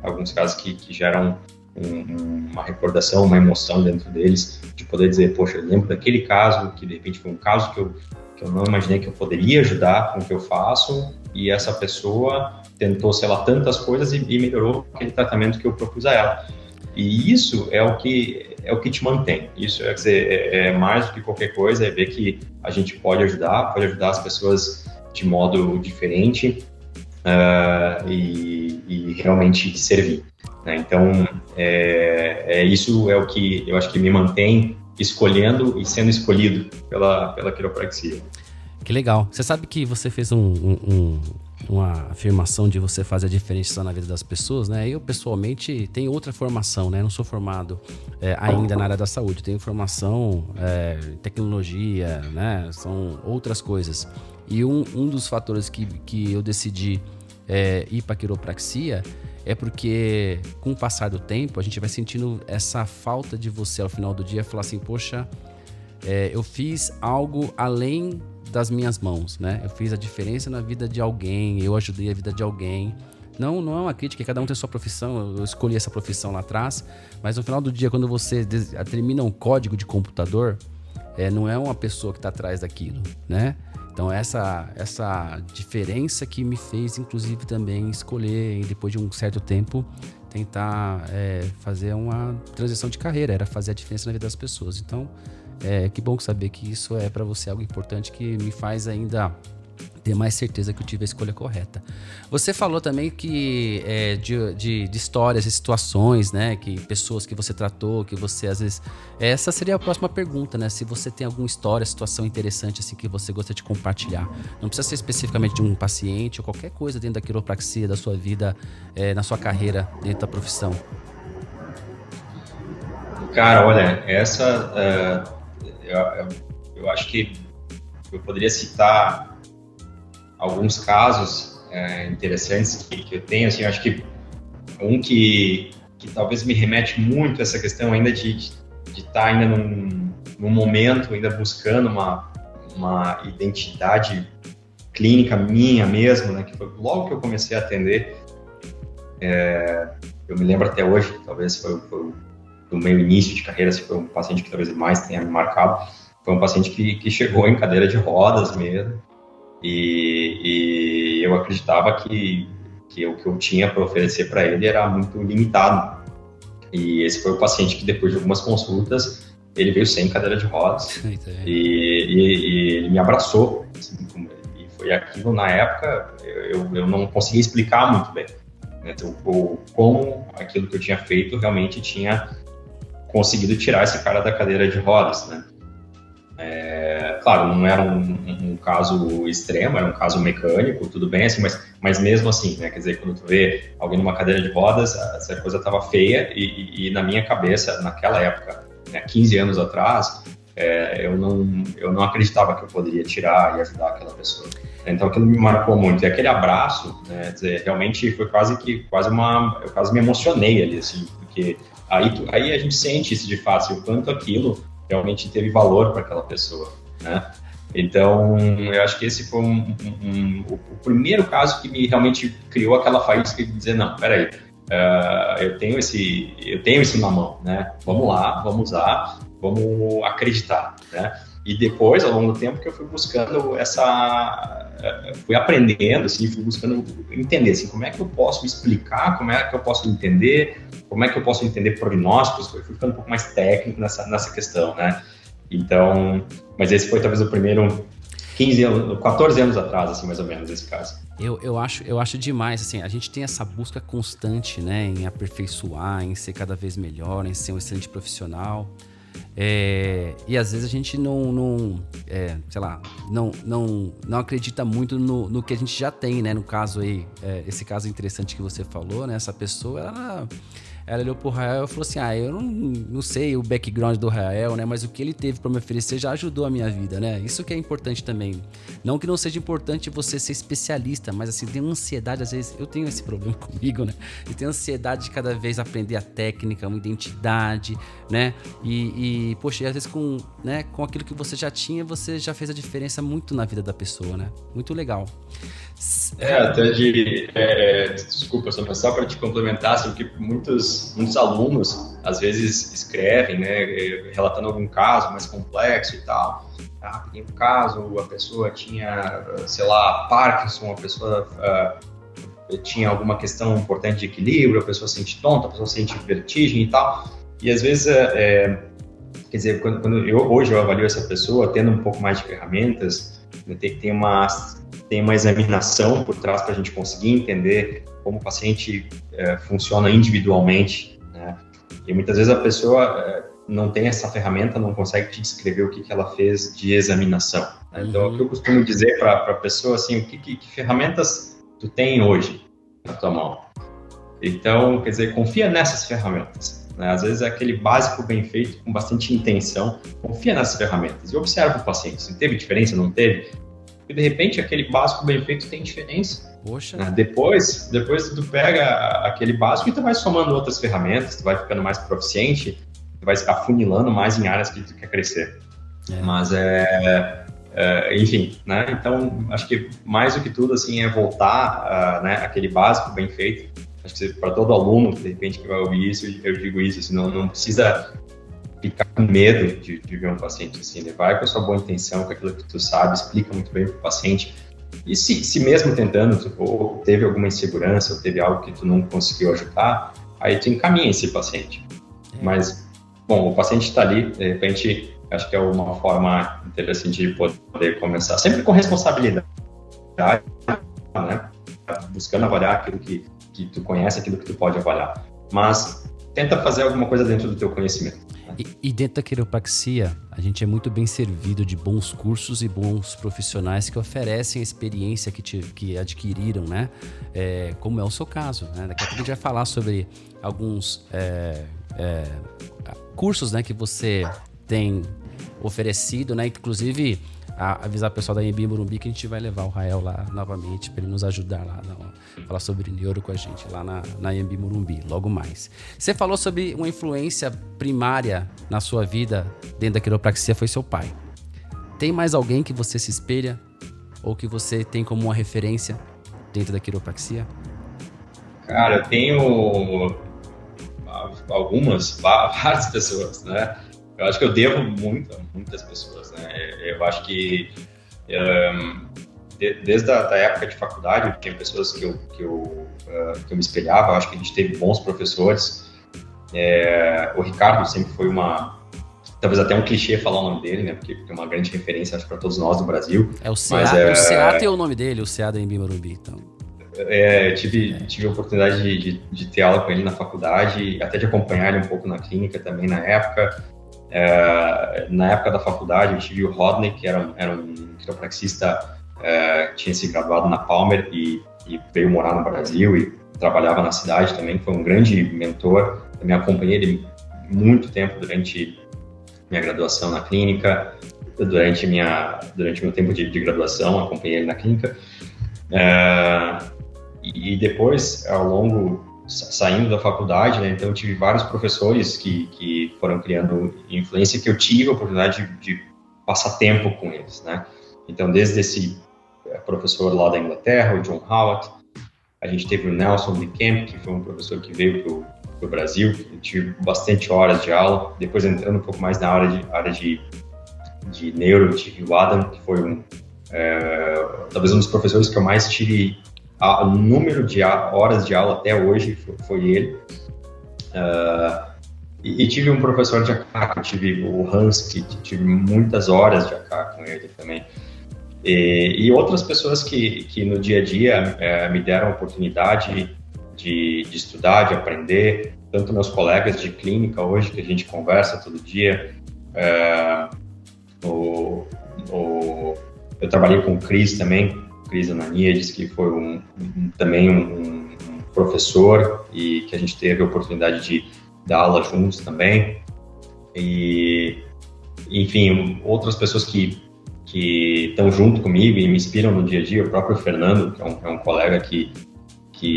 Speaker 2: Alguns casos que geram uma recordação, uma emoção dentro deles, de poder dizer, poxa, eu lembro daquele caso, que de repente foi um caso que eu não imaginei que eu poderia ajudar com o que eu faço, e essa pessoa tentou, sei lá, tantas coisas e melhorou aquele tratamento que eu propus a ela. E isso é o que te mantém. Isso quer dizer, é mais do que qualquer coisa, é ver que a gente pode ajudar as pessoas de modo diferente e realmente servir. Né? Então, isso é o que eu acho que me mantém escolhendo e sendo escolhido pela quiropraxia.
Speaker 1: Que legal. Você sabe que você fez uma afirmação de você fazer a diferença na vida das pessoas, né? Eu, pessoalmente, tenho outra formação, né? Não sou formado ainda na área da saúde. Tenho formação em tecnologia, né? São outras coisas. E um dos fatores que eu decidi ir para a quiropraxia é porque, com o passar do tempo, a gente vai sentindo essa falta de você ao final do dia, falar assim, poxa, eu fiz algo além das minhas mãos, né? Eu fiz a diferença na vida de alguém, eu ajudei a vida de alguém. Não é uma crítica, cada um tem sua profissão, eu escolhi essa profissão lá atrás, mas no final do dia, quando você termina um código de computador, não é uma pessoa que está atrás daquilo, né? Então essa diferença que me fez, inclusive, também escolher, depois de um certo tempo, tentar fazer uma transição de carreira, era fazer a diferença na vida das pessoas. Então, que bom saber que isso é para você algo importante que me faz ainda ter mais certeza que eu tive a escolha correta. Você falou também que de histórias e situações, né, que pessoas que você tratou, que você às vezes... Essa seria a próxima pergunta, né? Se você tem alguma história, situação interessante assim que você gosta de compartilhar. Não precisa ser especificamente de um paciente ou qualquer coisa dentro da quiropraxia, da sua vida, na sua carreira, dentro da profissão.
Speaker 2: Cara, olha, eu acho que eu poderia citar alguns casos interessantes que eu tenho, assim, eu acho que um que talvez me remete muito a essa questão ainda de estar ainda num momento, ainda buscando uma identidade clínica minha mesmo, né, que foi logo que eu comecei a atender, eu me lembro até hoje, talvez foi do meu início de carreira, se foi um paciente que talvez mais tenha me marcado, foi um paciente que chegou em cadeira de rodas mesmo, e eu acreditava que o que eu tinha para oferecer para ele era muito limitado. E esse foi o paciente que, depois de algumas consultas, ele veio sem cadeira de rodas e ele me abraçou. Assim, e foi aquilo, na época, eu não conseguia explicar muito bem, né, como aquilo que eu tinha feito realmente tinha conseguido tirar esse cara da cadeira de rodas, né? claro, não era um caso extremo, era um caso mecânico, tudo bem, assim, mas mesmo assim, né? Quer dizer, quando tu vê alguém numa cadeira de rodas, essa coisa estava feia e na minha cabeça, naquela época, né, 15 anos atrás, eu não acreditava que eu poderia tirar e ajudar aquela pessoa. Então aquilo me marcou muito. E aquele abraço, né, quer dizer, realmente foi eu quase me emocionei ali, assim, porque aí a gente sente isso de fato, assim, o quanto aquilo realmente teve valor para aquela pessoa, né? Então, eu acho que esse foi o primeiro caso que me realmente criou aquela faísca de dizer, não, peraí, eu tenho isso na mão, né? Vamos lá, vamos usar, vamos acreditar, né? E depois, ao longo do tempo, que eu fui buscando fui aprendendo, assim, fui buscando entender, assim, como é que eu posso me explicar, como é que eu posso entender, como é que eu posso entender prognósticos, eu fui ficando um pouco mais técnico nessa questão, né? Então, mas esse foi talvez o primeiro 14 anos atrás, assim, mais ou menos, esse caso.
Speaker 1: Eu acho demais, assim, a gente tem essa busca constante, né, em aperfeiçoar, em ser cada vez melhor, em ser um excelente profissional. E às vezes a gente não acredita muito no que a gente já tem, né? No caso aí, esse caso interessante que você falou, né? Essa pessoa, ela olhou pro Rael e falou assim, eu não sei o background do Rael, né? Mas o que ele teve para me oferecer já ajudou a minha vida, né? Isso que é importante também. Não que não seja importante você ser especialista, mas assim, tem uma ansiedade, às vezes, eu tenho esse problema comigo, né? Eu tenho ansiedade de cada vez aprender a técnica, uma identidade, né? Poxa, e às vezes com aquilo que você já tinha, você já fez a diferença muito na vida da pessoa, né? Muito legal.
Speaker 2: Desculpa, só para te complementar, assim, porque muitos alunos às vezes escrevem, né, relatando algum caso mais complexo e tal. Tem um caso, a pessoa tinha, sei lá, Parkinson, a pessoa tinha alguma questão importante de equilíbrio, a pessoa sente tonta, a pessoa sente vertigem e tal. E às vezes, quer dizer, quando hoje eu avalio essa pessoa, tendo um pouco mais de ferramentas, tem uma examinação por trás para a gente conseguir entender como o paciente funciona individualmente, né? E muitas vezes a pessoa não tem essa ferramenta, não consegue te descrever o que ela fez de examinação, né? Então, o que eu costumo dizer para a pessoa, assim, que ferramentas tu tem hoje na tua mão? Então, quer dizer, confia nessas ferramentas, né? Às vezes é aquele básico bem feito, com bastante intenção, confia nessas ferramentas e observa o paciente, se teve diferença, não teve. E de repente aquele básico bem feito tem diferença.
Speaker 1: Poxa.
Speaker 2: Né? Depois tu pega aquele básico e tu vai somando outras ferramentas, tu vai ficando mais proficiente, tu vai se afunilando mais em áreas que tu quer crescer. Mas enfim, né? Então acho que mais do que tudo assim é voltar, né, aquele básico bem feito. Acho que para todo aluno de repente que vai ouvir isso, eu digo isso, assim, não precisa ficar com medo de ver um paciente assim, né? Vai com a sua boa intenção, com aquilo que tu sabe, explica muito bem para o paciente. E se mesmo tentando, ou teve alguma insegurança, ou teve algo que tu não conseguiu ajudar, aí tu encaminha esse paciente. Mas, bom, o paciente está ali, de repente, acho que é uma forma interessante de poder começar, sempre com responsabilidade, né? Buscando avaliar aquilo que tu conhece, aquilo que tu pode avaliar. Mas tenta fazer alguma coisa dentro do teu conhecimento.
Speaker 1: E dentro da quiropraxia, a gente é muito bem servido de bons cursos e bons profissionais que oferecem a experiência que adquiriram, né? Como é o seu caso, né? Daqui a pouco a gente vai falar sobre alguns cursos, né, que você tem oferecido, né? Inclusive, avisar o pessoal da Anhembi Morumbi que a gente vai levar o Rael lá novamente para ele nos ajudar lá, falar sobre neuro com a gente lá na Anhembi Morumbi, logo mais. Você falou sobre uma influência primária na sua vida dentro da quiropraxia, foi seu pai. Tem mais alguém que você se espelha ou que você tem como uma referência dentro da quiropraxia?
Speaker 2: Cara, eu tenho várias pessoas, né? Eu acho que eu devo muito a muitas pessoas, né? Eu acho que desde a época de faculdade, tinha pessoas que eu me espelhava, eu acho que a gente teve bons professores. O Ricardo sempre foi talvez até um clichê falar o nome dele, né? Porque é uma grande referência, acho, para todos nós do Brasil.
Speaker 1: O Seat é o nome dele, o Seat da Anhembi Morumbi, então.
Speaker 2: Tive a oportunidade de ter aula com ele na faculdade, até de acompanhar ele um pouco na clínica também na época. Na época da faculdade, eu tive o Rodney, que era um quiropraxista que tinha se graduado na Palmer e veio morar no Brasil e trabalhava na cidade também. Foi um grande mentor. Eu me acompanhei ele muito tempo durante minha graduação na clínica, durante meu tempo de graduação, acompanhei ele na clínica. E depois, saindo da faculdade, né, então eu tive vários professores que foram criando influência, que eu tive a oportunidade de passar tempo com eles, né? Então, desde esse professor lá da Inglaterra, o John Howat, a gente teve o Nelson de Kemp, que foi um professor que veio para o Brasil, eu tive bastante horas de aula, depois entrando um pouco mais na área de neuro, tive o Adam, que foi talvez um dos professores que eu mais tive o número de horas de aula até hoje foi ele. E tive um professor de AK, tive o Hans, que tive muitas horas de AK com ele também. E outras pessoas que no dia a dia me deram a oportunidade de estudar, de aprender, tanto meus colegas de clínica hoje, que a gente conversa todo dia. Eu trabalhei com o Cris também, Cris Ananíades, que foi também um professor e que a gente teve a oportunidade de dar aula juntos também. E, enfim, outras pessoas que estão junto comigo e me inspiram no dia a dia, o próprio Fernando, que é um colega que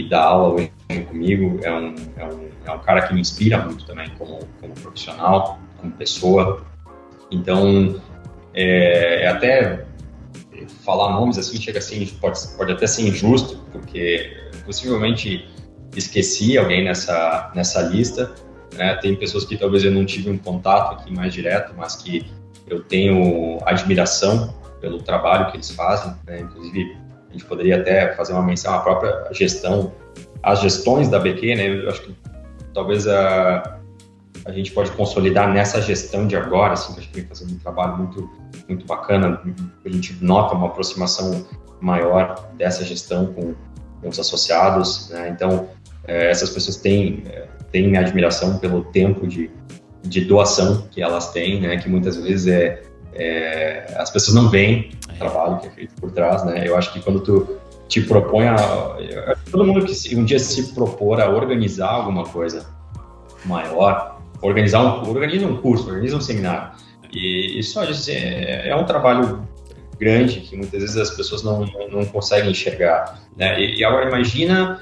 Speaker 2: dá aula hoje comigo, é um cara que me inspira muito também como profissional, como pessoa. Então, até falar nomes assim chega assim, pode até ser injusto, porque possivelmente esqueci alguém nessa lista, né? Tem pessoas que talvez eu não tive um contato aqui mais direto, mas que eu tenho admiração pelo trabalho que eles fazem, né? Inclusive, a gente poderia até fazer uma menção à própria gestão, às gestões da BQ, né? Eu acho que talvez a gente pode consolidar nessa gestão de agora, assim, que a gente vem fazendo um trabalho muito, muito bacana. A gente nota uma aproximação maior dessa gestão com os associados, né? Então, essas pessoas têm minha admiração pelo tempo de doação que elas têm, né? Que muitas vezes as pessoas não veem o trabalho que é feito por trás, né? Eu acho que quando tu te propõe todo mundo que um dia se propor a organizar alguma coisa maior, organiza um curso, organiza um seminário, e isso é um trabalho grande que muitas vezes as pessoas não conseguem enxergar, né? E agora imagina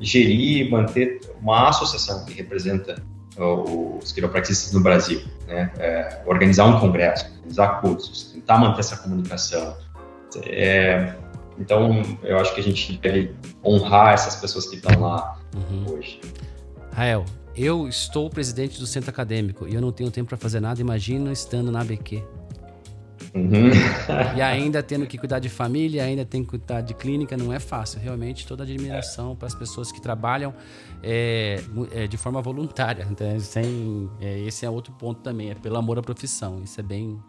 Speaker 2: gerir e manter uma associação que representa os quiropraxistas no Brasil, né? Organizar um congresso, organizar cursos, tentar manter essa comunicação. Então, eu acho que a gente deve honrar essas pessoas que estão lá hoje.
Speaker 1: Rael, eu estou presidente do centro acadêmico e eu não tenho tempo para fazer nada, imagina estando na ABQ. E ainda tendo que cuidar de família, ainda tem que cuidar de clínica, não é fácil. Realmente, toda a admiração para as pessoas que trabalham de forma voluntária. Então, esse é outro ponto também, é pelo amor à profissão. Isso é bem...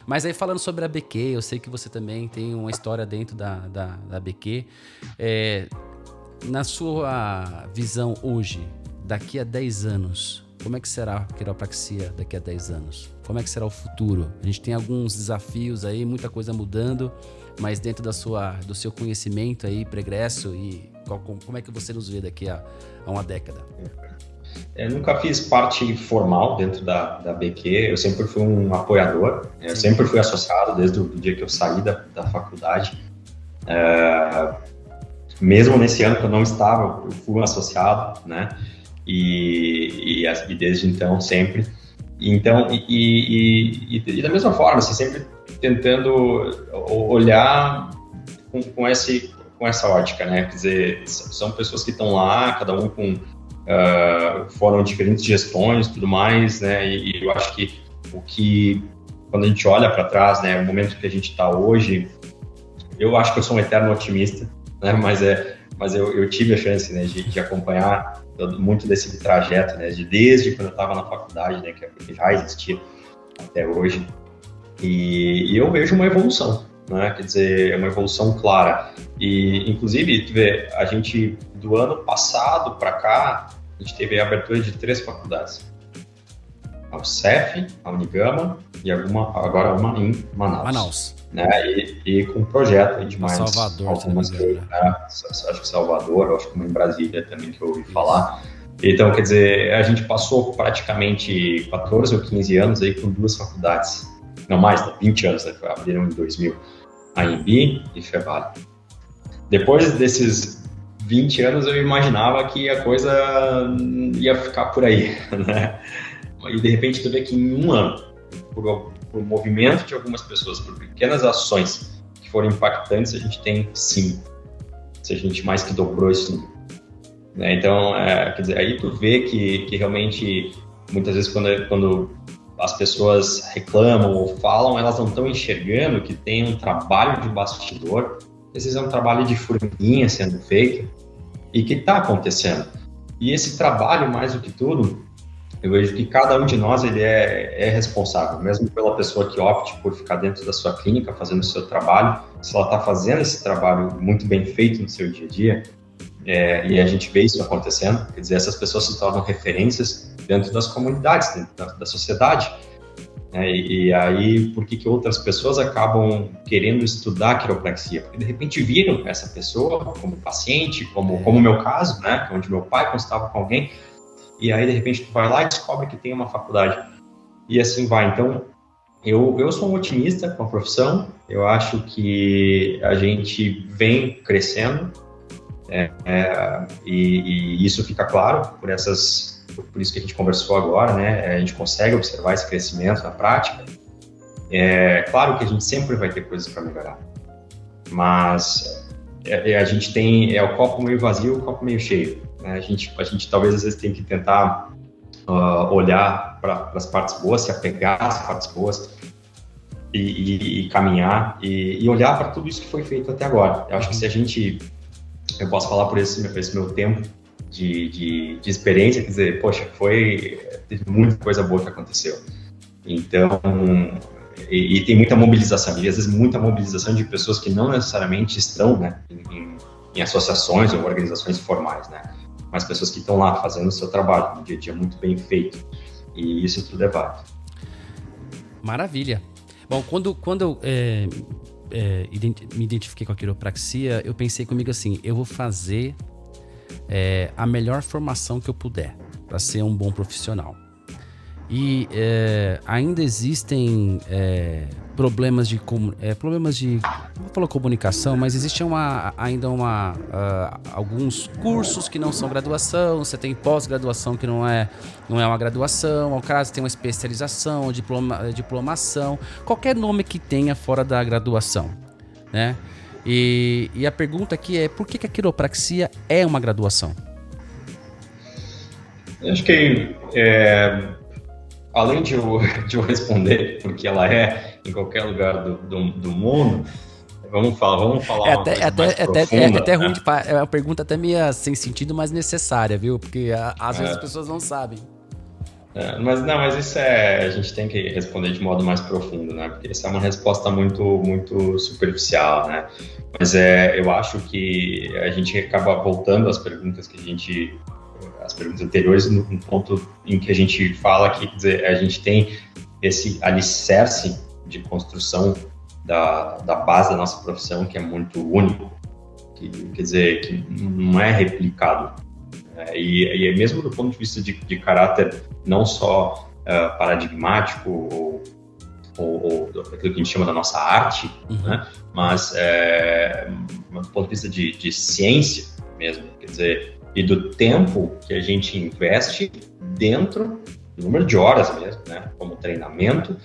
Speaker 1: Mas aí, falando sobre a ABQ, eu sei que você também tem uma história dentro da ABQ. Na sua visão hoje, daqui a 10 anos, como é que será a quiropraxia daqui a 10 anos? Como é que será o futuro? A gente tem alguns desafios aí, muita coisa mudando, mas dentro do seu conhecimento aí, pregresso, e como é que você nos vê daqui a uma década?
Speaker 2: Eu nunca fiz parte formal dentro da BQ, eu sempre fui um apoiador, eu sempre fui associado desde o dia que eu saí da faculdade. Mesmo nesse ano que eu não estava, eu fui um associado, né? E desde então sempre. Então, e da mesma forma, assim, sempre tentando olhar com essa ótica, né? Quer dizer, são pessoas que estão lá, cada um foram diferentes gestões, tudo mais, né? E eu acho que quando a gente olha para trás, né, o momento que a gente está hoje, eu acho que eu sou um eterno otimista, né? Mas eu tive a chance, né, de acompanhar muito desse trajeto, né, desde quando eu estava na faculdade, né, que já existia até hoje, e eu vejo uma evolução, né, quer dizer, é uma evolução clara, e inclusive, tu vê, a gente, do ano passado para cá, a gente teve a abertura de 3 faculdades, a UCEF, a Unigama e agora uma em Manaus. Né? E com um projeto aí de mais
Speaker 1: Salvador,
Speaker 2: algumas coisas, né? Acho que Salvador, acho que uma em Brasília também que eu ouvi falar. Então, quer dizer, a gente passou praticamente 14 ou 15 anos aí com 2 faculdades, não mais, 20 anos, né? Abriram em 2000, a Anhembi e Fevale. Depois desses 20 anos eu imaginava que a coisa ia ficar por aí, né? E de repente tu vê que em um ano, por movimento de algumas pessoas, por pequenas ações que foram impactantes, a gente tem 5. Ou seja, a gente mais que dobrou esse número. Né? Então, quer dizer, aí tu vê que realmente, muitas vezes quando as pessoas reclamam ou falam, elas não estão enxergando que tem um trabalho de bastidor, esse é um trabalho de formiguinha sendo feito e que está acontecendo. E esse trabalho, mais do que tudo, eu vejo que cada um de nós ele é responsável, mesmo pela pessoa que opte por ficar dentro da sua clínica fazendo o seu trabalho, se ela está fazendo esse trabalho muito bem feito no seu dia a dia, e a gente vê isso acontecendo, quer dizer, essas pessoas se tornam referências dentro das comunidades, dentro da sociedade. E aí, por que outras pessoas acabam querendo estudar quiropraxia? Porque de repente viram essa pessoa como paciente, como o meu caso, né, onde meu pai consultava com alguém, e aí de repente tu vai lá e descobre que tem uma faculdade, e assim vai. Então, eu sou um otimista com a profissão, eu acho que a gente vem crescendo, e isso fica claro por isso que a gente conversou agora, né? A gente consegue observar esse crescimento na prática. Claro que a gente sempre vai ter coisas para melhorar, mas a gente tem o copo meio vazio, o copo meio cheio. Né? A gente talvez às vezes tem que tentar olhar para as partes boas, se apegar às partes boas e caminhar e olhar para tudo isso que foi feito até agora. Eu acho que eu posso falar por esse meu tempo de experiência, quer dizer, poxa, teve muita coisa boa que aconteceu. Então, e tem muita mobilização, e às vezes muita mobilização de pessoas que não necessariamente estão, né, em associações ou organizações formais, né, mas pessoas que estão lá fazendo o seu trabalho no dia a dia muito bem feito, e isso tudo é válido.
Speaker 1: Maravilha. Bom, quando eu me identifiquei com a quiropraxia, eu pensei comigo assim, eu vou fazer a melhor formação que eu puder para ser um bom profissional. E ainda existem problemas de não vou falar comunicação, mas existe ainda alguns cursos que não são graduação, você tem pós-graduação que não é uma graduação, ao caso tem uma especialização, diplomação, qualquer nome que tenha fora da graduação, né? E a pergunta aqui é, por que a quiropraxia é uma graduação?
Speaker 2: Eu acho que além de eu responder porque ela é em qualquer lugar do mundo, vamos falar uma coisa mais profunda.
Speaker 1: É até ruim, é uma pergunta até meio sem sentido, mas necessária, viu? Porque às vezes as pessoas não sabem.
Speaker 2: Mas isso a gente tem que responder de modo mais profundo, né? Porque essa é uma resposta muito, muito superficial, né? Mas eu acho que a gente acaba voltando às perguntas as perguntas anteriores, no ponto em que a gente fala que, quer dizer, a gente tem esse alicerce de construção da base da nossa profissão que é muito único, quer dizer, que não é replicado. E mesmo do ponto de vista de caráter não só paradigmático ou aquilo que a gente chama da nossa arte, né? Mas do ponto de vista de ciência mesmo, quer dizer, e do tempo que a gente investe dentro do número de horas mesmo, né? Como treinamento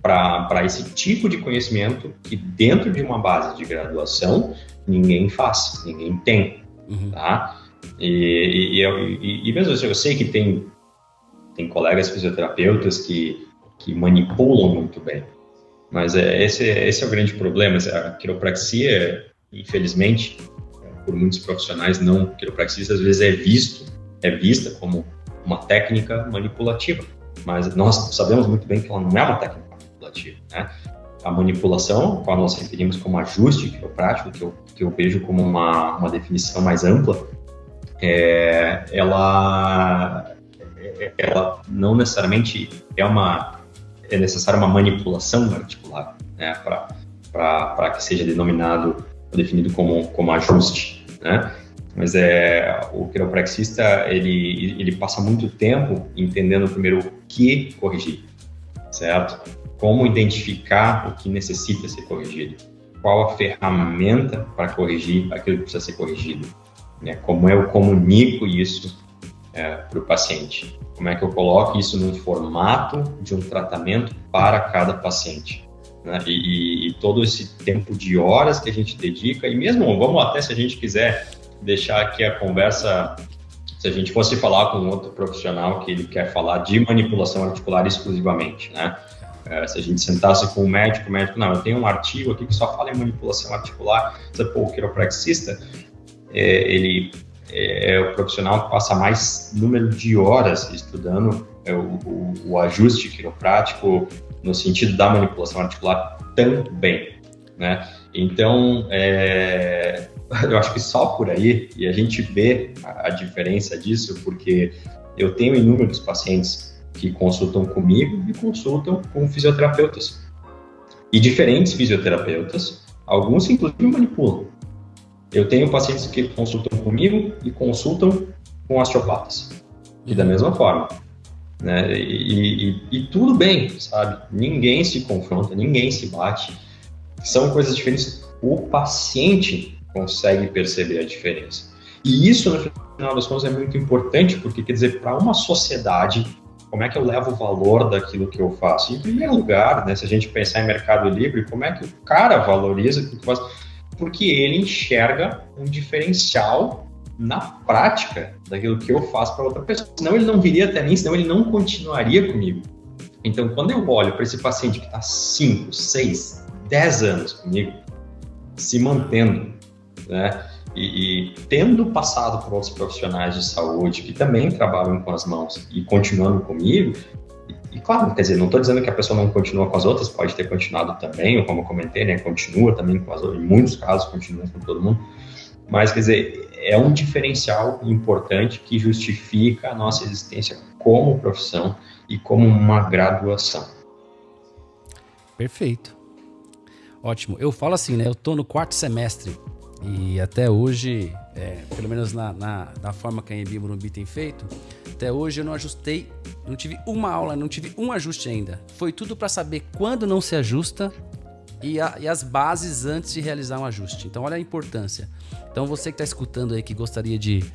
Speaker 2: para esse tipo de conhecimento que dentro de uma base de graduação ninguém faz, ninguém tem, tá? E mesmo assim, eu sei que tem colegas fisioterapeutas que manipulam muito bem, mas esse é o grande problema. A quiropraxia, infelizmente, por muitos profissionais não quiropraxistas, às vezes é vista como uma técnica manipulativa, mas nós sabemos muito bem que ela não é uma técnica manipulativa, né? A manipulação, a qual nós referimos como ajuste quiroprático, que eu vejo como uma definição mais ampla, ela ela não necessariamente é necessária uma manipulação articular, né, para que seja denominado ou definido como ajuste, né? Mas o quiropraxista, ele passa muito tempo entendendo primeiro o que corrigir, certo? Como identificar o que necessita ser corrigido, qual a ferramenta para corrigir aquilo que precisa ser corrigido, né? Como eu comunico isso para o paciente, como é que eu coloco isso num formato de um tratamento para cada paciente, né? E todo esse tempo de horas que a gente dedica, e mesmo, vamos até, se a gente quiser deixar aqui a conversa, se a gente fosse falar com outro profissional que ele quer falar de manipulação articular exclusivamente, né? Se a gente sentasse com o médico, não, eu tenho um artigo aqui que só fala em manipulação articular, o quiropraxista, ele é o profissional que passa mais número de horas estudando o ajuste quiroprático no sentido da manipulação articular também, né? Então, eu acho que só por aí, e a gente vê a diferença disso, porque eu tenho inúmeros pacientes que consultam comigo e consultam com fisioterapeutas. E diferentes fisioterapeutas, alguns inclusive manipulam. Eu tenho pacientes que consultam comigo e consultam com osteopatas. E da mesma forma, né? E tudo bem, sabe? Ninguém se confronta, ninguém se bate. São coisas diferentes. O paciente consegue perceber a diferença. E isso, no final das contas, é muito importante, porque, quer dizer, para uma sociedade, como é que eu levo o valor daquilo que eu faço? Em primeiro lugar, né, se a gente pensar em Mercado Livre, como é que o cara valoriza aquilo que faz? Porque ele enxerga um diferencial na prática daquilo que eu faço para outra pessoa. Senão ele não viria até mim, senão ele não continuaria comigo. Então, quando eu olho para esse paciente que está 5, 6, 10 anos comigo, se mantendo, né, e tendo passado por outros profissionais de saúde que também trabalham com as mãos e continuando comigo, e claro, quer dizer, não estou dizendo que a pessoa não continua com as outras, pode ter continuado também, ou como eu comentei, né, continua também com as outras, em muitos casos continua com todo mundo, mas quer dizer, é um diferencial importante que justifica a nossa existência como profissão e como uma graduação.
Speaker 1: Perfeito. Ótimo. Eu falo assim, né, eu estou no 4º semestre e até hoje, pelo menos na forma que a Anhembi Morumbi tem feito, até hoje eu não ajustei, não tive uma aula, não tive um ajuste ainda. Foi tudo para saber quando não se ajusta e as bases antes de realizar um ajuste. Então, olha a importância. Então, você que está escutando aí, que gostaria de,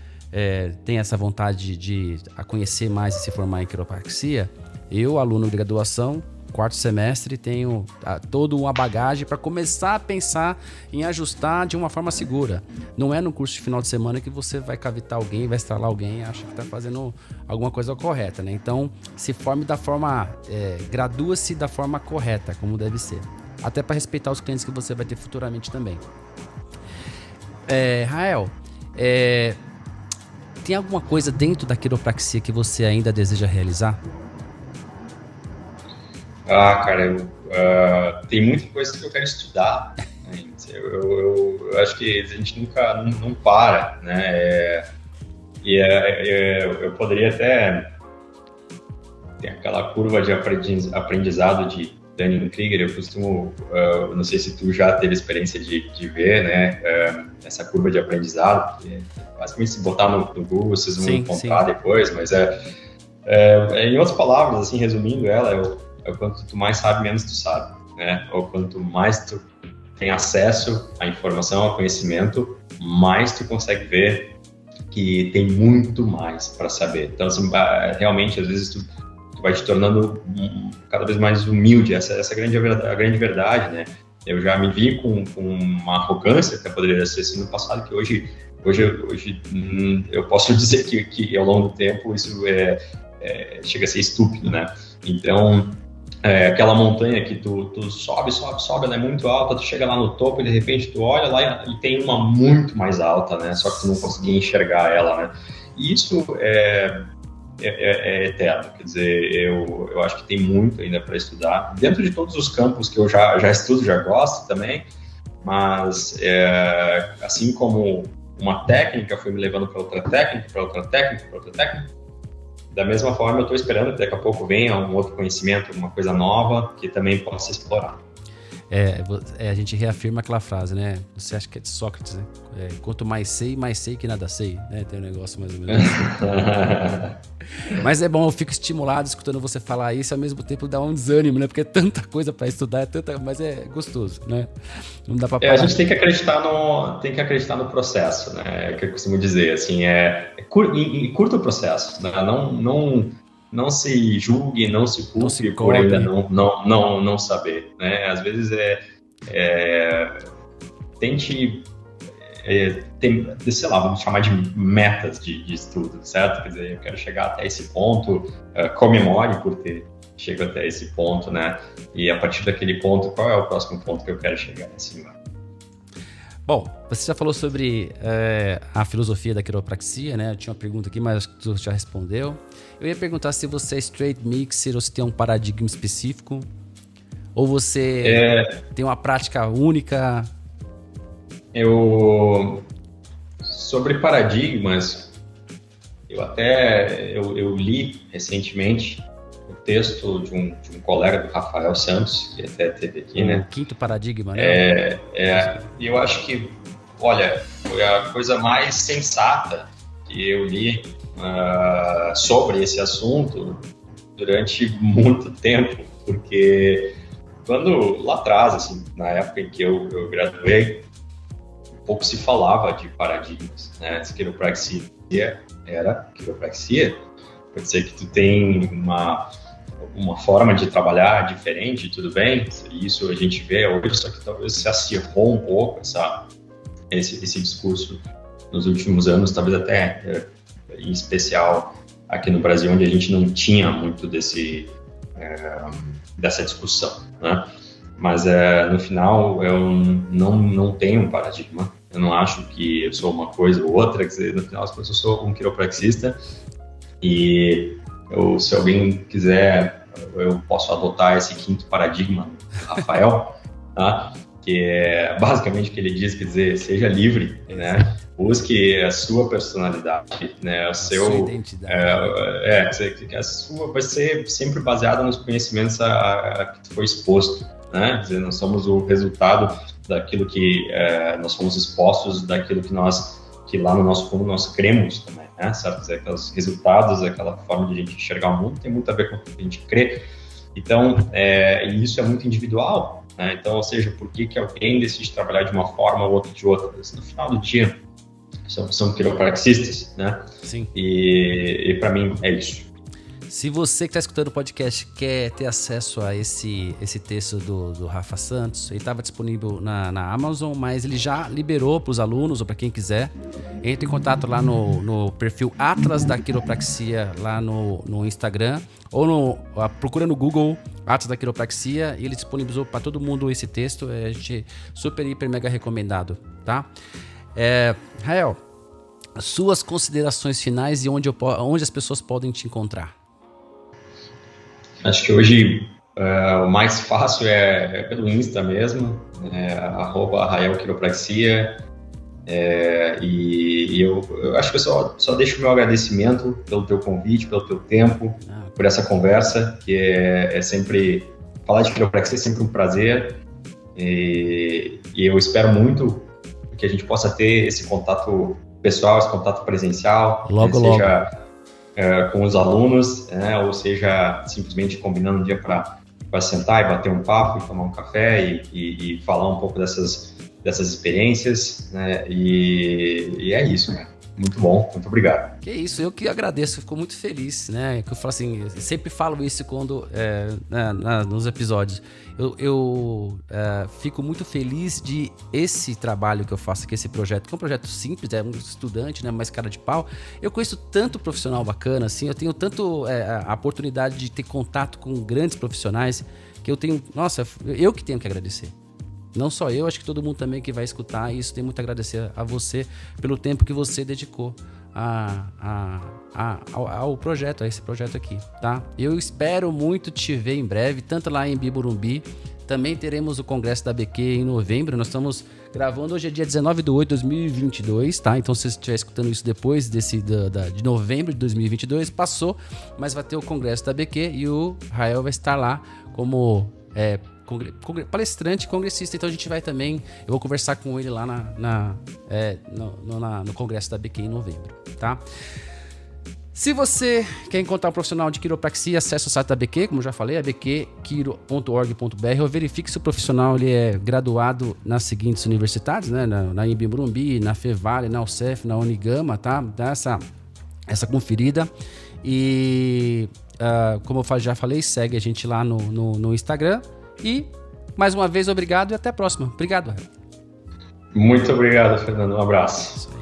Speaker 1: tem essa vontade de conhecer mais e se formar em quiropraxia, eu, aluno de graduação, 4º semestre, tenho toda uma bagagem para começar a pensar em ajustar de uma forma segura. Não é no curso de final de semana que você vai cavitar alguém, vai estralar alguém e acha que está fazendo alguma coisa correta, né? Então, se forme da forma, gradua-se da forma correta, como deve ser. Até para respeitar os clientes que você vai ter futuramente também. Rael, tem alguma coisa dentro da quiropraxia que você ainda deseja realizar?
Speaker 2: Cara, tem muita coisa que eu quero estudar, né? Eu acho que a gente nunca não para, né? Eu poderia até ter aquela curva de aprendizado de Dunning-Kruger. Eu costumo, não sei se tu já teve experiência de ver, né? Essa curva de aprendizado, que basicamente se botar no Google vocês vão encontrar depois, mas em outras palavras, assim, resumindo ela, quanto tu mais sabe, menos tu sabe, né? Ou quanto mais tu tem acesso à informação, ao conhecimento, mais tu consegue ver que tem muito mais para saber. Então, assim, realmente, às vezes tu vai te tornando cada vez mais humilde. Essa é a grande verdade, né? Eu já me vi com uma arrogância que poderia ser assim no passado, que hoje eu posso dizer que ao longo do tempo isso chega a ser estúpido, né? Então, aquela montanha que tu sobe, ela é muito alta, tu chega lá no topo e de repente tu olha lá e tem uma muito mais alta, né? Só que tu não conseguia enxergar ela, né? E isso é eterno, quer dizer, eu acho que tem muito ainda para estudar, dentro de todos os campos que eu já estudo, já gosto também, mas assim como uma técnica foi me levando para outra técnica, da mesma forma, eu estou esperando que daqui a pouco venha um outro conhecimento, uma coisa nova que também possa explorar.
Speaker 1: A gente reafirma aquela frase, né? Você acha que é de Sócrates, né? Quanto mais sei que nada sei, né? Tem um negócio mais ou menos assim. Mas é bom, eu fico estimulado escutando você falar isso, ao mesmo tempo dá um desânimo, né? Porque é tanta coisa para estudar, mas é gostoso, né? Não dá para parar.
Speaker 2: A gente tem que acreditar no processo, né? É o que eu costumo dizer, assim, curta o processo, né? Não se julgue, não se culpe por ainda não saber, né? Às vezes tente sei lá, vamos chamar de metas de estudo, certo? Quer dizer, eu quero chegar até esse ponto, comemore por ter chegado até esse ponto, né? E a partir daquele ponto, qual é o próximo ponto que eu quero chegar assim?
Speaker 1: Bom, você já falou sobre a filosofia da quiropraxia, né? Eu tinha uma pergunta aqui, mas tu já respondeu. Eu ia perguntar se você é straight mixer ou se tem um paradigma específico, ou você tem uma prática única.
Speaker 2: Sobre paradigmas, eu li recentemente o texto de um colega do Rafael Santos, que até teve aqui, né?
Speaker 1: O quinto paradigma, né?
Speaker 2: E eu acho que, olha, foi a coisa mais sensata que eu li sobre esse assunto durante muito tempo, porque quando lá atrás, assim, na época em que eu graduei, pouco se falava de paradigmas, né? Se quiropraxia era quiropraxia, pode ser que tu tem uma forma de trabalhar diferente, tudo bem, isso a gente vê hoje, só que talvez se acirrou um pouco esse discurso nos últimos anos, talvez até em especial aqui no Brasil, onde a gente não tinha muito dessa discussão, né? Mas no final eu não tenho um paradigma, eu não acho que eu sou uma coisa ou outra, quer dizer, no final eu sou um quiropraxista e se alguém quiser, eu posso adotar esse quinto paradigma do Rafael, tá? Que é basicamente o que ele diz, quer dizer, seja livre, né? Busque a sua personalidade, né? A sua
Speaker 1: identidade.
Speaker 2: A sua vai ser sempre baseada nos conhecimentos a que foi exposto, né? Quer dizer, nós somos o resultado daquilo que nós fomos expostos, daquilo que lá no nosso fundo nós cremos também, né? Certo? Quer dizer, aqueles resultados, aquela forma de a gente enxergar o mundo tem muito a ver com o que a gente crê. Então, e isso é muito individual, né? Então, ou seja, por que alguém decide trabalhar de uma forma ou outra de outra? No final do dia, são quiropraxistas, né?
Speaker 1: Sim.
Speaker 2: E para mim é isso.
Speaker 1: Se você que está escutando o podcast quer ter acesso a esse texto do Rafa Santos, ele estava disponível na Amazon, mas ele já liberou para os alunos ou para quem quiser. Entre em contato lá no perfil Atlas da Quiropraxia lá no Instagram ou procura no Google Atlas da Quiropraxia e ele disponibilizou para todo mundo esse texto. A gente super, hiper, mega recomendado, tá? Rael, suas considerações finais e onde as pessoas podem te encontrar?
Speaker 2: Acho que hoje o mais fácil é pelo Insta mesmo, @RaelQuiropraxia. E eu acho que eu só deixo o meu agradecimento pelo teu convite, pelo teu tempo, por essa conversa, que é sempre... Falar de quiropraxia é sempre um prazer. E eu espero muito que a gente possa ter esse contato pessoal, esse contato presencial.
Speaker 1: Logo.
Speaker 2: Com os alunos, ou seja, simplesmente combinando um dia para sentar e bater um papo, e tomar um café e falar um pouco dessas experiências, né? E é isso, né? Muito bom, muito obrigado.
Speaker 1: Que isso, eu que agradeço, fico muito feliz, né? Que eu falo assim, eu sempre falo isso quando nos episódios. Eu fico muito feliz de esse trabalho que eu faço aqui, esse projeto, que é um projeto simples, é um estudante, né? Mais cara de pau. Eu conheço tanto profissional bacana, assim, eu tenho tanto a oportunidade de ter contato com grandes profissionais que eu tenho, nossa, eu que tenho que agradecer. Não só eu, acho que todo mundo também que vai escutar isso tem muito a agradecer a você pelo tempo que você dedicou ao projeto, a esse projeto aqui, tá? Eu espero muito te ver em breve, tanto lá em Biburumbi, Também teremos o Congresso da BQ em novembro. Nós estamos gravando, hoje é dia 19/8/2022, tá? Então, se você estiver escutando isso depois de novembro de 2022, passou, mas vai ter o Congresso da BQ e o Rael vai estar lá como palestrante, congressista. Então, a gente vai também, eu vou conversar com ele lá no Congresso da BQ em novembro, tá? Se você quer encontrar um profissional de quiropraxia, acesse o site da BQ, como eu já falei, abqquiro.org.br, ou verifique se o profissional ele é graduado nas seguintes universidades, né? Na Anhembi Morumbi, na Fevale, na UCEF, na Unigama, tá? Dá essa conferida. E, como eu já falei, segue a gente lá no Instagram. E, mais uma vez, obrigado e até a próxima. Obrigado, Rael.
Speaker 2: Muito obrigado, Fernando. Um abraço.
Speaker 1: Isso aí.